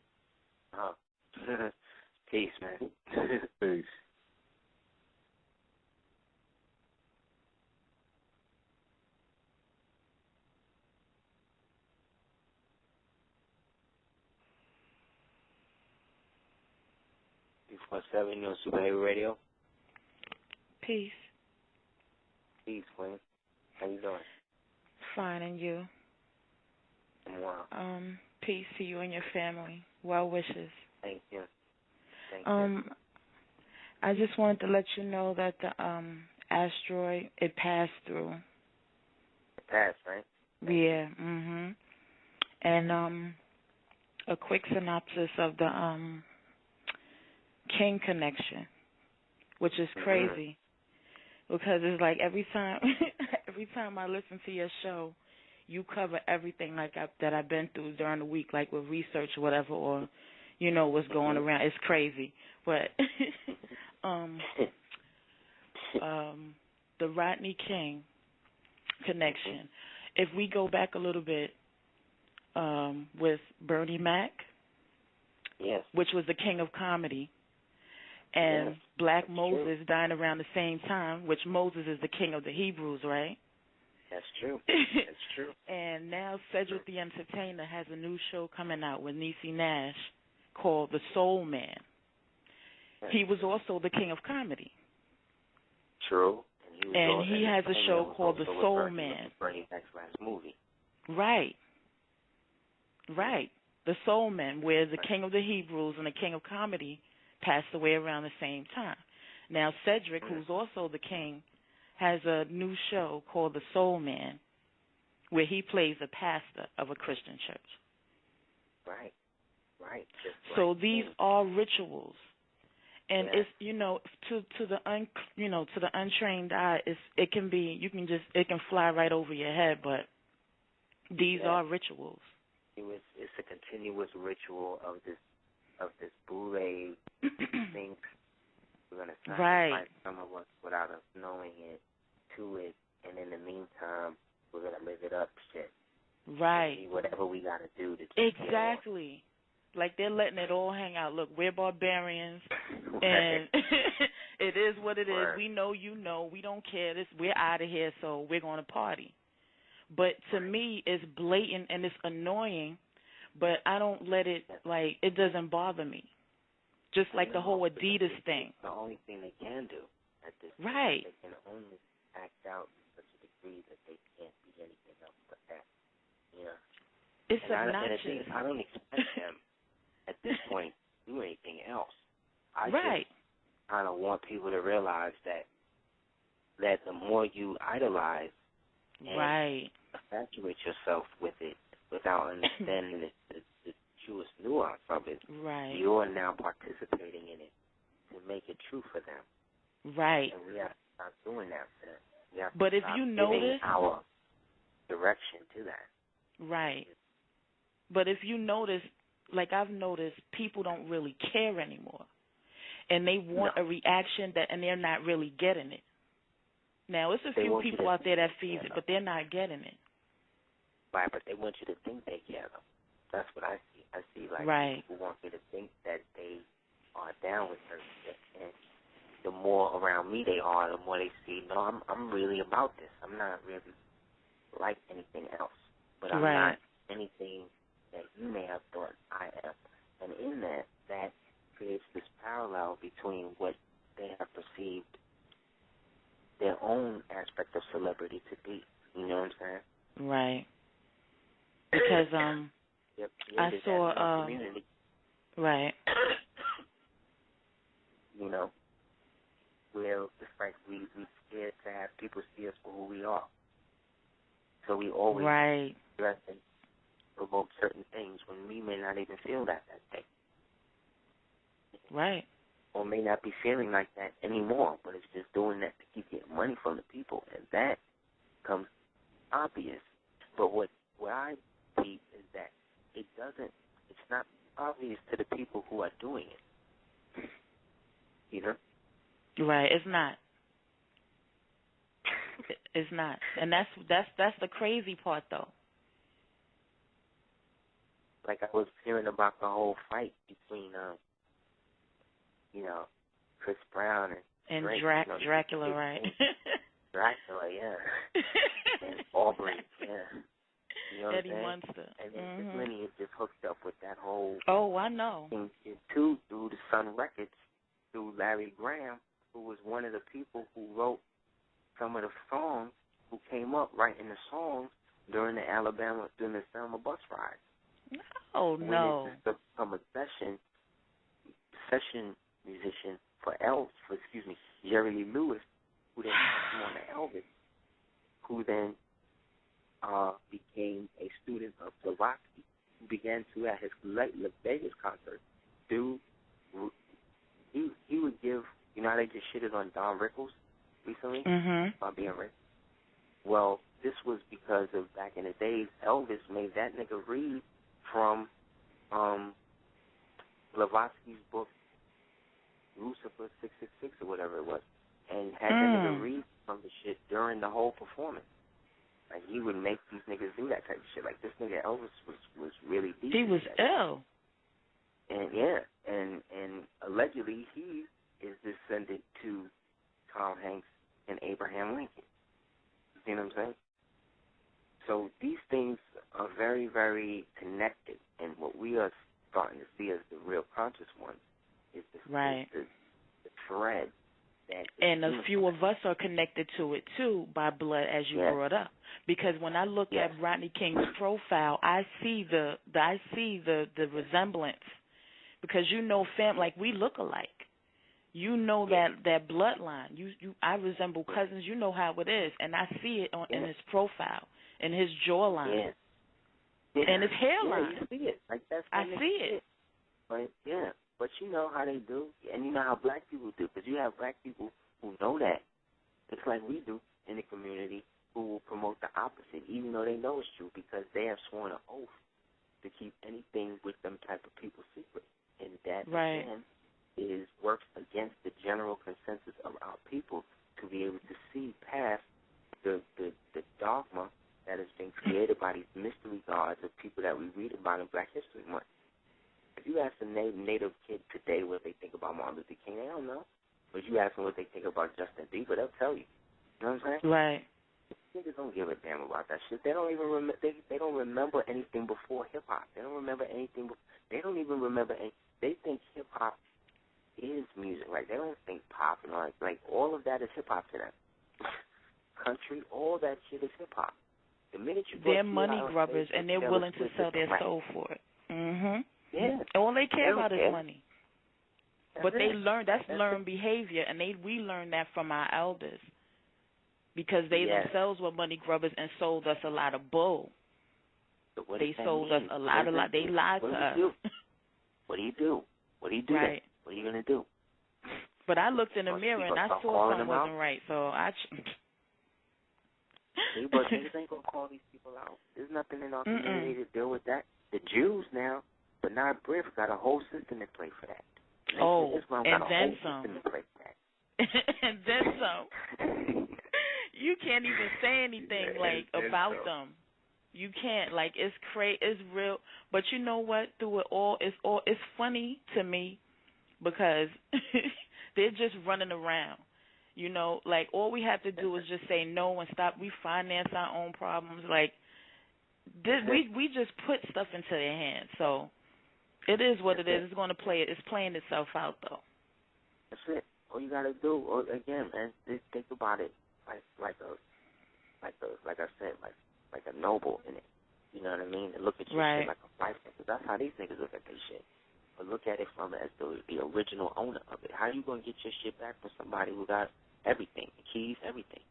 Peace, man. Peace. 247, you're on Super Heru Radio. Peace. Peace, Queen. How you doing? Fine, and you? Wow. Peace to you and your family. Well wishes. Thank you. Thank you. I just wanted to let you know that the asteroid, it passed through. It passed, right? Yeah, And a quick synopsis of the King connection, which is crazy because it's like every time I listen to your show, you cover everything that I've been through during the week, like with research or whatever, or what's going around. It's crazy, but the Rodney King connection. If we go back a little bit with Bernie Mac, yes, which was the king of comedy, and Black Moses dying around the same time, which Moses is the king of the Hebrews, right? That's true. That's true. And now Cedric the Entertainer has a new show coming out with Niecy Nash called The Soul Man. He was also the king of comedy. True. And he has a show called The Soul Man. Bernie Mac's last movie. Right. The Soul Man, where the king of the Hebrews and the king of comedy passed away around the same time. Now Cedric, who's also the king, has a new show called The Soul Man, where he plays a pastor of a Christian church. Right. So these are rituals, and it's to the untrained eye, it can fly right over your head, but these are rituals. It's a continuous ritual of this Boule thing. We're gonna sacrifice some of us without us knowing it to it, and in the meantime, we're gonna live it up. Shit. Right. Whatever we gotta do to exactly. Like they're letting it all hang out. Look, we're barbarians, and it is what it is. We know, we don't care. We're out of here, so we're gonna party. But to me, it's blatant and it's annoying. But I don't let it it doesn't bother me. Just like the whole Adidas thing. It's the only thing they can do at this point. Right. They can only act out to such a degree that they can't be anything else but that. Yeah. It's obnoxious. I don't expect them at this point to do anything else. I just kind of want people to realize that the more you idolize and saturate yourself with it without understanding the truest nuance of it, you're now participating in it to make it true for them. Right. And we have to stop doing that for them. We have but to if stop you giving notice our direction to that. Right. But if you notice, like I've noticed, people don't really care anymore. And they want a reaction and they're not really getting it. Now, it's a few people out there that feeds it, but they're not getting it. Right, but they want you to think they care, though. That's what I see. I see, people want me to think that they are down with certain shit. And the more around me they are, the more they see, no, I'm really about this. I'm not really like anything else. But I'm not anything that you may have thought I am. And in that creates this parallel between what they have perceived their own aspect of celebrity to be. You know what I'm saying? Right. Because I saw community. Right. Where it's like we scared to have people see us for who we are. So we always dress and provoke certain things when we may not even feel that day. Right. Or may not be feeling like that anymore, but it's just doing that to keep getting money from the people, and that becomes obvious. But what I see is that it's not obvious to the people who are doing it. You know? Right, it's not. It's not. And that's the crazy part, though. Like I was hearing about the whole fight between Chris Brown and Drake, Dracula, right? Dracula, yeah. And Aubrey, yeah. You know Eddie what I'm Munster. And then Lineage just hooked up with that whole I know. thing too through the Sun Records. through Larry Graham, who was one of the people who wrote some of the songs, who came up writing the songs during the Selma bus ride. Oh, no. When it become a session musician for Jerry Lee Lewis, who then took him on to Elvis, who then became a student of Blavatsky, who began to, at his Las Vegas concert, he would give, you know how they just shitted on Don Rickles recently about being racist? Well, this was because of back in the days, Elvis made that nigga read from Blavatsky's book, Lucifer 666 or whatever it was, and had that nigga read from the shit during the whole performance. Like, he would make these niggas do that type of shit. Like, this nigga Elvis was really deep. He was ill. And, yeah, and allegedly he is descended to Tom Hanks and Abraham Lincoln. You see what I'm saying? So these things are very, very connected, and what we are starting to see as the real conscious ones is the thread. And a few of us are connected to it, too, by blood, as you brought up. Because when I look at Rodney King's profile, I see the resemblance. Because you know, like, we look alike. You know that bloodline. I resemble cousins. You know how it is. And I see it in his profile, in his jawline, and his hairline. Yeah, you see it. Like, I see it. But, but you know how they do, and you know how black people do, because you have black people who know that, just like we do in the community, who will promote the opposite, even though they know it's true, because they have sworn an oath to keep anything with them type of people secret. And that, again, works against the general consensus of our people to be able to see past the dogma that has been created by these mystery gods of people that we read about in Black History Month. If you ask a native kid today what they think about Martin Luther King, they don't know. But you ask them what they think about Justin Bieber, they'll tell you. You know what I'm saying? Right. Niggas don't give a damn about that shit. They don't even they don't remember anything before hip hop. They don't remember anything. They don't even remember any. They think hip hop is music. Like, they don't think pop and all that. Like, all of that is hip hop to them. Country, all that shit is hip hop. The minute you they're money grubbers, and they're willing to sell their soul for it. Yeah. All they care about is money. But they learn, that's learned behavior, and we learned that from our elders, because they themselves were money grubbers and sold us a lot of bull. So they sold us a lot. They lied to us. What do you do? What do you do? Right. What are you gonna do? But I looked in the mirror and I saw something wasn't right, so I. See, but niggas ain't gonna call these people out. There's nothing in our community to deal with that. The Jews now, but not Brits, got a whole system in play for that. And then some. And then some. You can't even say anything about them. You can't. Like, it's crazy. It's real. But you know what? Through it all, it's funny to me because they're just running around. You know, like, all we have to do is just say no and stop. We finance our own problems. Like, we just put stuff into their hands. So it is what it is. It's going to play it. It's playing itself out, though. That's it. All you got to do, again, man, just think about it like I said, like a noble in it. You know what I mean? And look at your shit like a fighter. Because that's how these niggas look at their shit. But look at it from as the original owner of it. How you going to get your shit back from somebody who got everything, the keys, everything?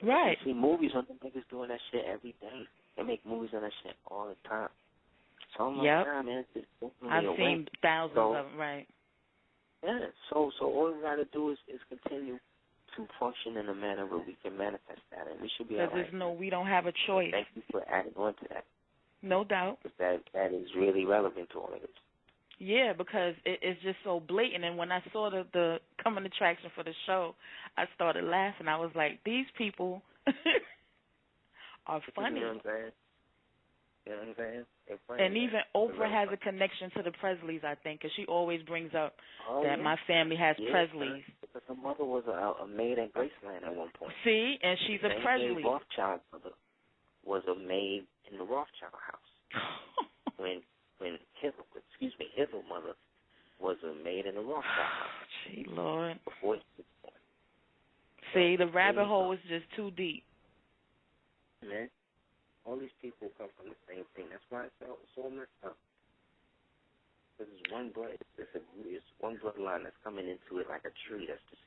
Right. You see movies on them niggas doing that shit every day. They make movies on that shit all the time. So I'm like, nah, man, it's just I've seen thousands of them, right. Yeah, so all we got to do is continue to function in a manner where we can manifest that, and we should be all right. Because we don't have a choice. Thank you for adding on to that. No doubt. Because that is really relevant to all of this. Yeah, because it's just so blatant. And when I saw the coming attraction for the show, I started laughing. I was like, these people are funny. You know what I'm saying? You know what I'm saying? And even Oprah has a connection to the Presleys, I think, because she always brings up that my family has Presleys. Because her mother was a maid at Graceland at one point. See, and she's a Presley. Rothschild mother was a maid in the Rothschild house. when Heru mother was made in the Rothschild. Gee, Lord. Before See, the rabbit hole is just too deep. Man, all these people come from the same thing. That's why it's so messed up. Because it's one blood. It's one bloodline that's coming into it like a tree. That's just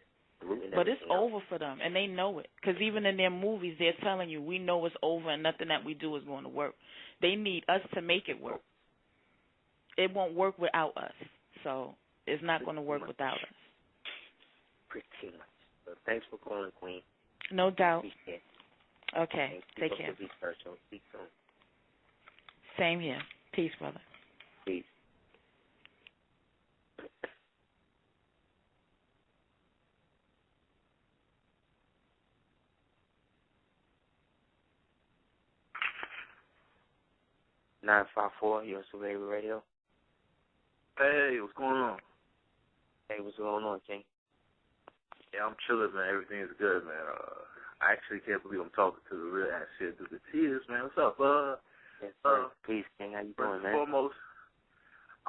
rooting. But it's over for them, and they know it. Because even in their movies, they're telling you, we know it's over, and nothing that we do is going to work. They need us to make it work. It won't work without us. So it's not going to work without us. Pretty much. So thanks for calling, Queen. No doubt. Appreciate it. Okay. Take care. Speak soon. Same here. Peace, brother. Peace. Nine 954, you're on Survey Radio. Hey, what's going on? Hey, what's going on, King? Yeah, I'm chilling, man. Everything is good, man. I actually can't believe I'm talking to the Radio-Aseer through the tears, man. What's up? Yes, peace, King. How you doing, man? First and foremost,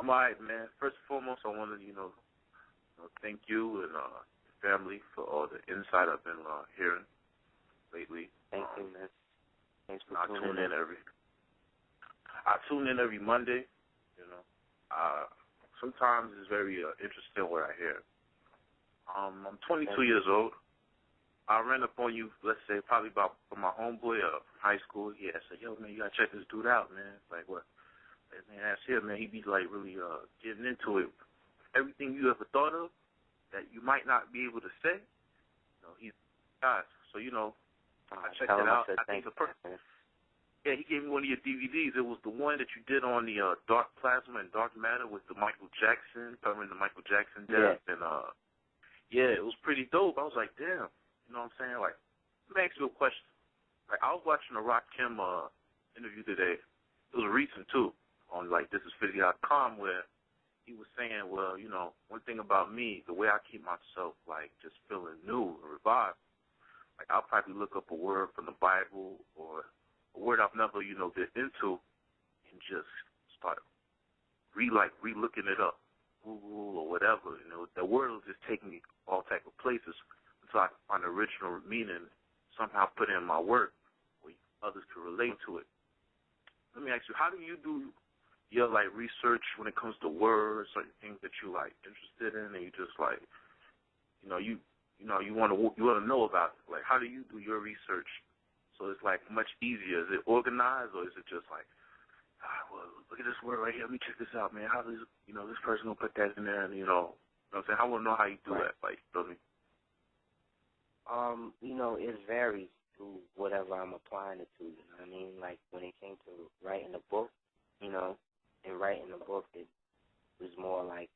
I'm all right, man. First and foremost, I want to, thank you and your family for all the insight I've been hearing lately. Thank you, man. Thanks for tuning in. I tune in every Monday. Sometimes it's very interesting what I hear. I'm 22 years old. I ran up on you, let's say, probably about from my homeboy from high school. He had said, yo, man, you got to check this dude out, man. Like, what? Man, that's here, man. He be, like, really getting into it. Everything you ever thought of that you might not be able to say, he's God. So, I checked it out. I think yeah, he gave me one of your DVDs. It was the one that you did on the dark plasma and dark matter with the Michael Jackson, covering the Michael Jackson death. Yeah. And, it was pretty dope. I was like, damn. You know what I'm saying? Like, let me ask you a question. Like, I was watching a Rakim interview today. It was recent, too, on, like, thisisfitty.com, where he was saying, well, one thing about me, the way I keep myself, like, just feeling new and revived, like, I'll probably look up a word from the Bible or a word I've never, been into and just start re-looking it up, Google or whatever. The word will just take me all type of places until I find the original meaning, somehow put in my work where others can relate to it. Let me ask you, how do you do your, like, research when it comes to words, certain things that you, like, interested in, and you just, like, you want to know about it? Like, how do you do your research? So it's, like, much easier. Is it organized, or is it just like, well, look at this word right here. Let me check this out, man. How does, this person going to put that in there? And, you know what I'm saying? I want to know how you do that. Like, you know what I mean? It varies to whatever I'm applying it to, you know what I mean? Like, when it came to writing a book, and writing a book, it was more like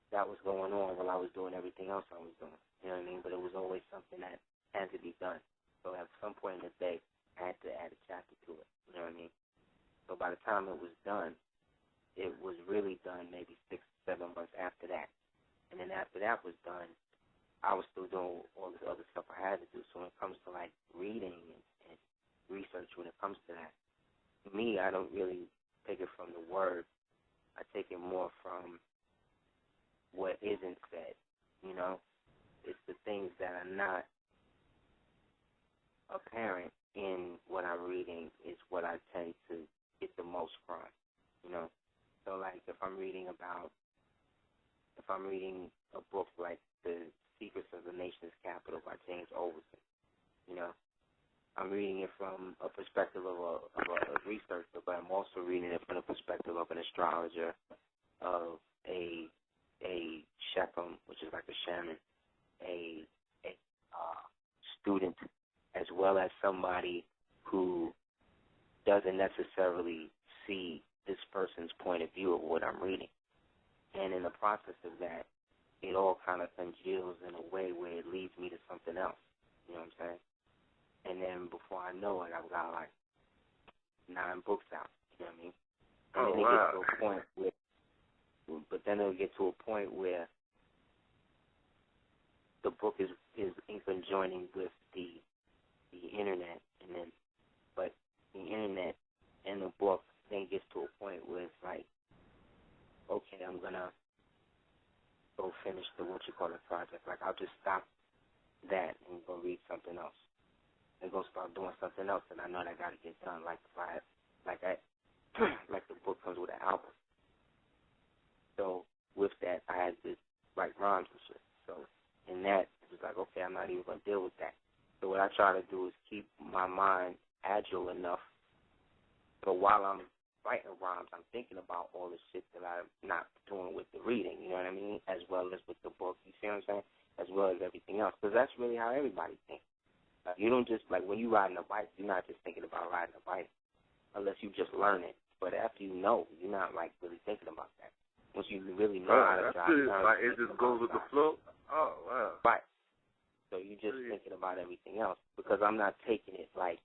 that was going on while I was doing everything else I was doing, you know what I mean? But it was always something that had to be done. So at some point in the day, I had to add a chapter to it, you know what I mean? So by the time it was done, it was really done maybe 6, 7 months after that. And then after that was done, I was still doing all this other stuff I had to do. So when it comes to, like, reading and research, when it comes to that, to me, I don't really take it from the word. I take it more from what isn't said, It's the things that are not apparent in what I'm reading is what I tend to get the most from, So, like, if I'm reading a book like The Secrets of the Nation's Capital by James Overton, I'm reading it from a perspective of a researcher, but I'm also reading it from the perspective of an astrologer, of a Shechem, which is like a shaman, a student, as well as somebody who doesn't necessarily see this person's point of view of what I'm reading. And in the process of that, it all kind of congeals in a way where it leads me to something else. You know what I'm saying? And then before I know it, I've got like 9 books out. You know what I mean? And then it gets to a point where, but then it'll get to a point where the book is in conjoining with the internet, but the internet and the book then gets to a point where it's like, okay, I'm going to go finish the project. Like, I'll just stop that and go read something else and go start doing something else that I know that I got to get done. Like, like the book comes with an album. So with that, I had to write rhymes and shit. So in that, it was like, okay, I'm not even going to deal with that. So what I try to do is keep my mind agile enough so while I'm writing rhymes, I'm thinking about all the shit that I'm not doing with the reading, you know what I mean, as well as with the book, you see what I'm saying, as well as everything else, because that's really how everybody thinks. Like, you don't just, like, when you're riding a bike, you're not just thinking about riding a bike unless you just learn it. But after you know, you're not, like, really thinking about that. Once you really know how to drive, like, it just goes with the flow? Oh, wow. Right. So you're just thinking about everything else, because I'm not taking it like,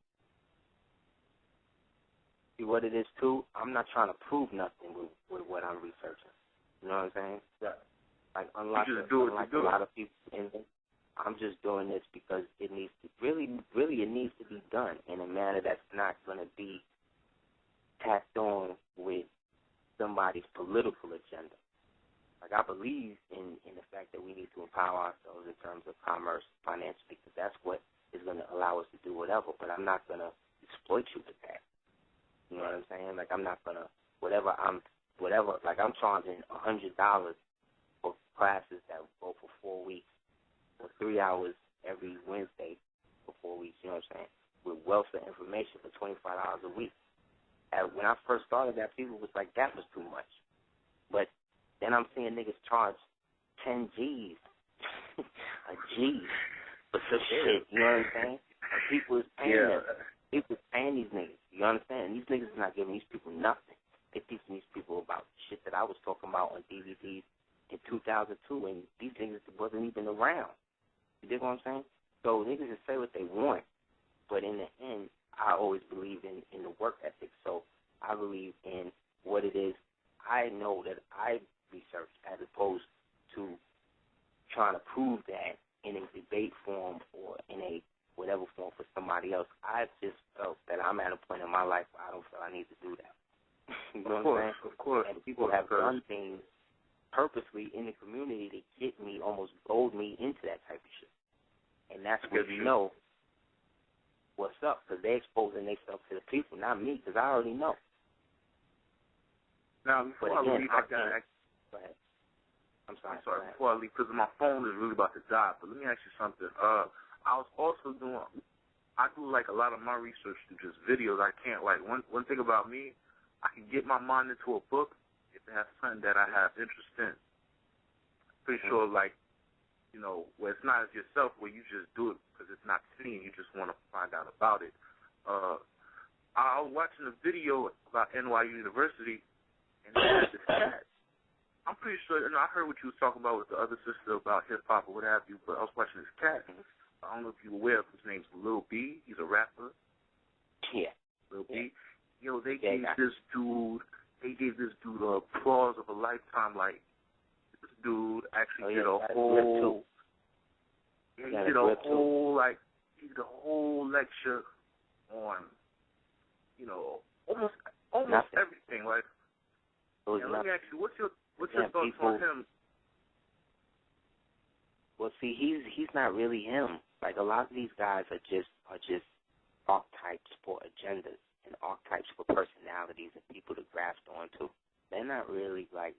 see what it is, too? I'm not trying to prove nothing with what I'm researching. You know what I'm saying? Yeah. Like, unlike a lot of people in it, I'm just doing this because it needs to, really it needs to be done in a manner that's not going to be tacked on with somebody's political agenda. Like, I believe in the fact that we need to empower ourselves in terms of commerce, financially, because that's what is going to allow us to do whatever, but I'm not going to exploit you with that. You know what I'm saying? Like, I'm not going to, like, I'm charging $100 for classes that go for 4 weeks, for 3 hours every Wednesday for 4 weeks, you know what I'm saying, with wealth of information for $25 a week. And when I first started that, people was like, that was too much. But then I'm seeing niggas charge 10 G's, a G, for some shit, you know what I'm saying? And people is paying them. People is paying these niggas, you understand? And these niggas is not giving these people nothing. They teaching these people about shit that I was talking about on DVDs in 2002, and these niggas wasn't even around. You dig what I'm saying? So niggas just say what they want, but in the end, I always believe in the work ethic. So I believe in what it is I know that I research, as opposed to trying to prove that in a debate form or in a whatever form for somebody else. I just felt that I'm at a point in my life where I don't feel I need to do that. You know what I'm saying? Of course. And people have done things purposely in the community to get me, almost gold me into that type of shit. And that's where you know what's up, because they're exposing themselves to the people, not me, because I already know. Now, before I leave, go ahead. I'm sorry, before I leave, because my phone is really about to die, but let me ask you something. I was also I do like a lot of my research through just videos. I can't, like, one thing about me, I can get my mind into a book if it has something that I have interest in. Pretty sure, like, you know, where it's not as yourself, where you just do it because it's not seen, you just want to find out about it. I was watching a video about NYU University, and they had this cat. I'm pretty sure, I heard what you was talking about with the other sister about hip-hop or what have you, but I was watching this cat. I don't know if you're aware of his name's Lil B. He's a rapper. Yeah. Lil B. Yo, they gave this dude applause of a lifetime. Like, this dude actually did a whole, he did a whole lecture on, you know, almost everything. Like, and let me ask you, what's your thoughts on him? Well, see, he's not really him. Like, a lot of these guys are just archetypes for agendas and archetypes for personalities and people to grasp onto. They're not really, like,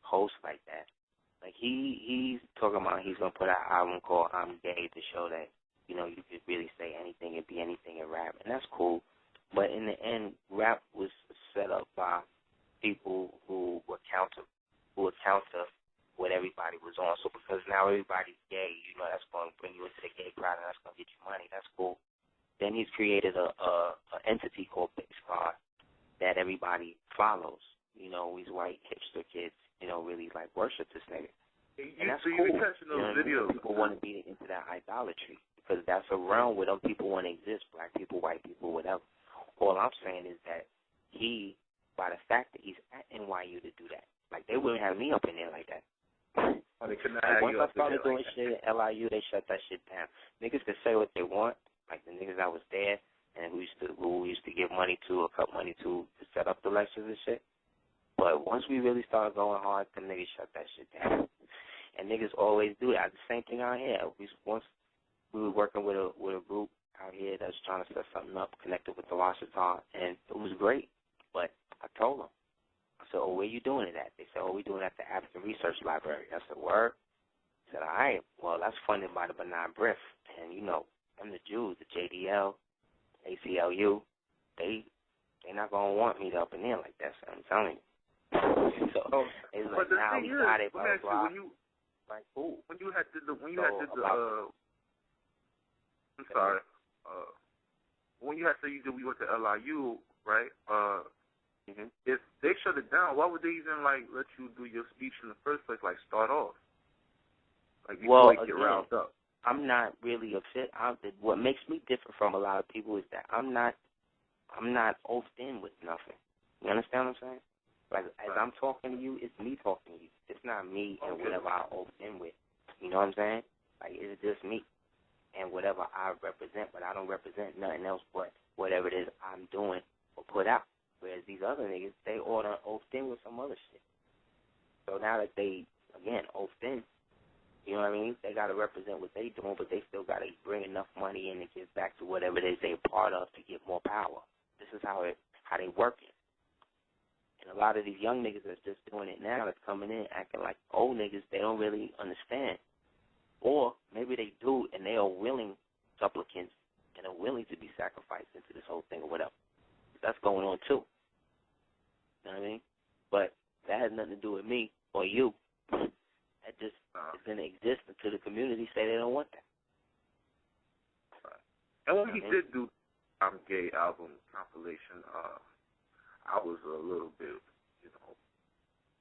hosts like that. Like, he's talking about he's going to put out an album called I'm Gay to show that, you know, you could really say anything and be anything in rap, and that's cool. But in the end, rap was set up by people who would counter what everybody was on. So because now everybody's gay, you know, that's going to bring you into the gay crowd and that's going to get you money. That's cool. Then he's created a entity called Big Scar that everybody follows. You know, these white hipster kids, you know, really, like, worship this nigga. And that's cool. You catching those videos. People want to be into that idolatry because that's a realm where them people want to exist, black people, white people, whatever. All I'm saying is that he, by the fact that he's at NYU to do that, like, they wouldn't have me up in there like that. Like, once I started doing shit at LIU, they shut that shit down. Niggas could say what they want, like the niggas that was there and who used to give money to or cut money to set up the lectures and shit. But once we really started going hard, them niggas shut that shit down. And niggas always do that. The same thing out here. Once we were working with a group out here that's trying to set something up, connected with the Washington, and it was great. But I told them, I said, where you doing it at? They said, we're doing it at the African Research Library. I said, word? I said, all right. Well, that's funded by the Benign Brief. And, them the Jews, the JDL, ACLU, they're not going to want me to up in there like that, so I'm telling you. So it's like, now we got it, blah, blah, blah. Like, who? When you had when you went to LIU, right? If they shut it down, why would they even let you do your speech in the first place? Start off, before you get riled up. I'm not really upset. What makes me different from a lot of people is that I'm not oathed in with nothing. You understand what I'm saying? As I'm talking to you, it's me talking to you. It's not me and whatever I oathed in with. You know what I'm saying? It's just me and whatever I represent, but I don't represent nothing else but whatever it is I'm doing or put out. Whereas these other niggas, they order oathed in with some other shit. So now that they, again, oathed in, you know what I mean? They got to represent what they doing, but they still got to bring enough money in to give back to whatever it is they're part of to get more power. This is how they working. And a lot of these young niggas that's just doing it now, that's coming in acting like old niggas, they don't really understand. Or maybe they do, and they are willing supplicants and are willing to be sacrificed into this whole thing or whatever. That's going on too. You know what I mean? But that has nothing to do with me or you. That just is going to exist until the community say they don't want that. And when he did do I'm Gay album compilation, I was a little bit,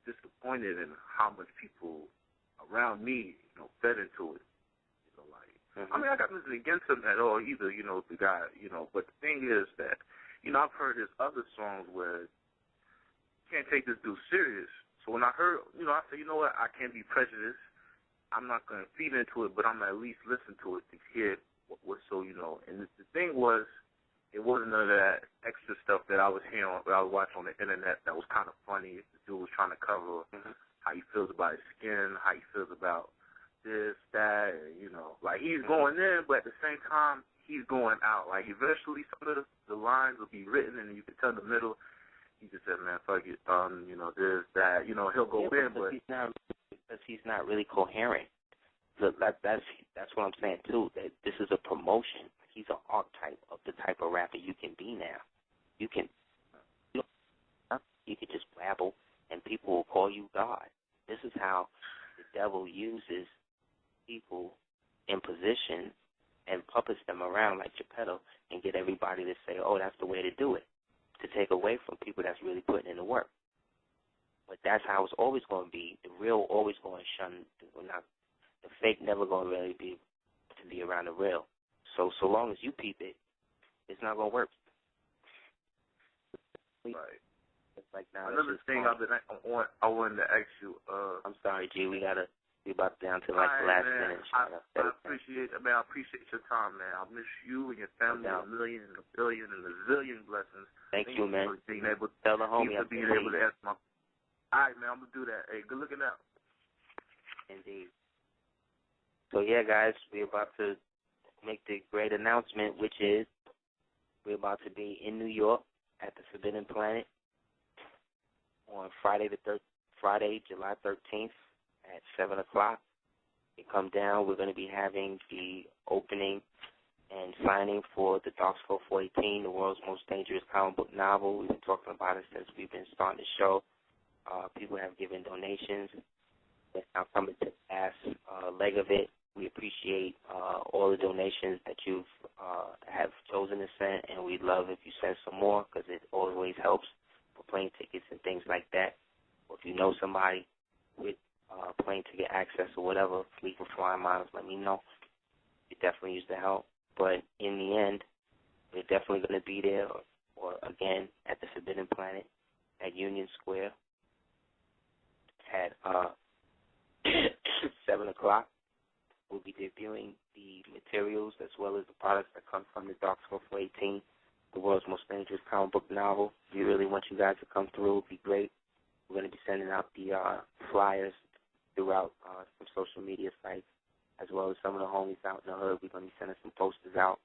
disappointed in how much people around me, fed into it. I mean, I got nothing against him at all either, the guy, but the thing is that, I've heard his other songs where you can't take this dude serious. So when I heard, I said, you know what, I can't be prejudiced. I'm not going to feed into it, but I'm going to at least listen to it to hear what's so, And the thing was, it wasn't none of that extra stuff that I was hearing, that I was watching on the internet that was kind of funny. The dude was trying to cover how he feels about his skin, how he feels about this, that, and, he's going in, but at the same time, he's going out. Eventually, some of the lines will be written, and you can tell in the middle, he just said, man, fuck it, this, that, he'll go in, but he's not really coherent. So that's what I'm saying, too, that this is a promotion. He's an archetype of the type of rapper you can be now. You can just babble, and people will call you God. This is how the devil uses people in position and puppets them around like Geppetto and get everybody to say, oh, that's the way to do it, to take away from people that's really putting in the work. But that's how it's always going to be. The real always going to shun, the fake never going to really be to be around the real. So long as you peep it, it's not going to work. Right. It's like now. Another thing I wanted to ask you. I'm sorry, G. We about down to the last minute. I appreciate your time, man. I miss you and your family a million and a billion and a zillion blessings. Thank you, man. Being able to tell the homie being able to answer my. All right, man. I'm gonna do that. Hey, good looking out. Indeed. So yeah, guys, we're about to make the great announcement, which is we're about to be in New York at the Forbidden Planet on Friday, July 13th at 7 o'clock. You come down. We're going to be having the opening and signing for the Dark Scroll 418, the world's most dangerous comic book novel. We've been talking about it since we've been starting the show. People have given donations. It's now coming to the last leg of it. We appreciate all the donations that you have chosen to send, and we'd love if you send some more because it always helps for plane tickets and things like that. Or if you know somebody with plane ticket access or whatever, legal flying miles, let me know. You definitely use the help. But in the end, we're definitely going to be there or again at the Forbidden Planet at Union Square at 7 o'clock. We'll be debuting the materials as well as the products that come from the Dark Scroll 418, the world's most dangerous comic book novel. We really want you guys to come through. It would be great. We're going to be sending out the flyers throughout some social media sites, as well as some of the homies out in the hood. We're going to be sending some posters out.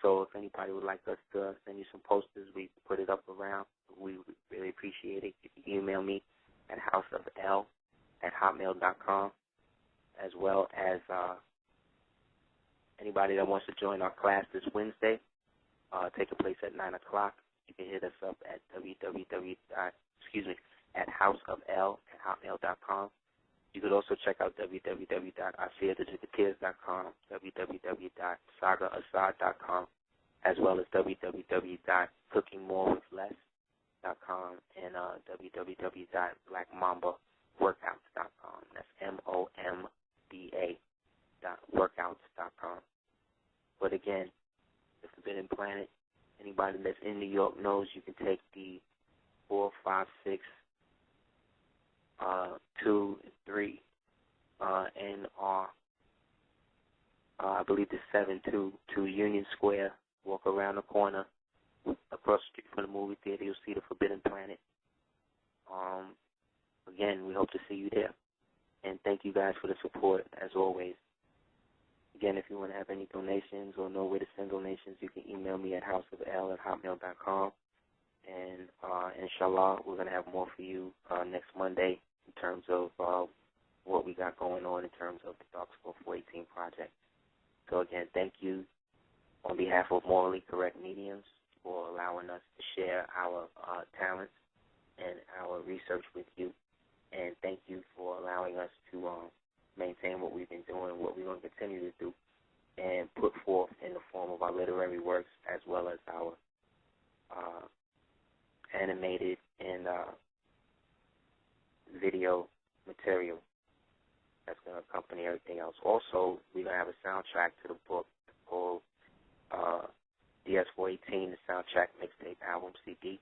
So if anybody would like us to send you some posters, we put it up around. We would really appreciate it. You can email me at houseofl@hotmail.com, as well as anybody that wants to join our class this Wednesday, taking place at 9 o'clock. You can hit us up at houseofl@hotmail.com. You could also check out www.aseertheducateers.com, www.sagaassad.com, as well as www.cookingmorewithless.com, and www.blackmambaworkouts.com. That's MOMBA.workouts.com. But again, the Forbidden Planet, anybody that's in New York knows you can take the 4, 5, 6, 2, and 3, and I believe the 7 to Union Square. Walk around the corner, across the street from the movie theater. You'll see the Forbidden Planet. Again, we hope to see you there. And thank you guys for the support, as always. Again, if you want to have any donations or know where to send donations, you can email me at houseofl@hotmail.com. And inshallah, we're going to have more for you next Monday in terms of what we got going on in terms of the Dark Score 418 project. So again, thank you on behalf of Morally Correct Mediums for allowing us to share our talents and our research with you. And thank you for allowing us to maintain what we've been doing, what we're going to continue to do, and put forth in the form of our literary works, as well as our animated and video material that's going to accompany everything else. Also, we're going to have a soundtrack to the book called DS418, the soundtrack mixtape album CD.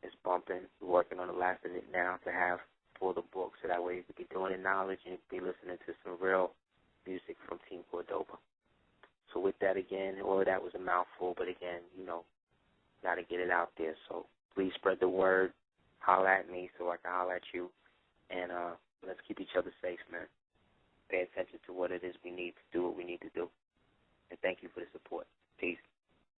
It's bumping. We're working on the last of it now to have for the book, so that way you could be doing it knowledge and be listening to some real music from Team Cordoba. So with that, again, all of that was a mouthful, but again, got to get it out there. So please spread the word. Holler at me so I can holler at you. And let's keep each other safe, man. Pay attention to what it is we need to do what we need to do. And thank you for the support. Peace.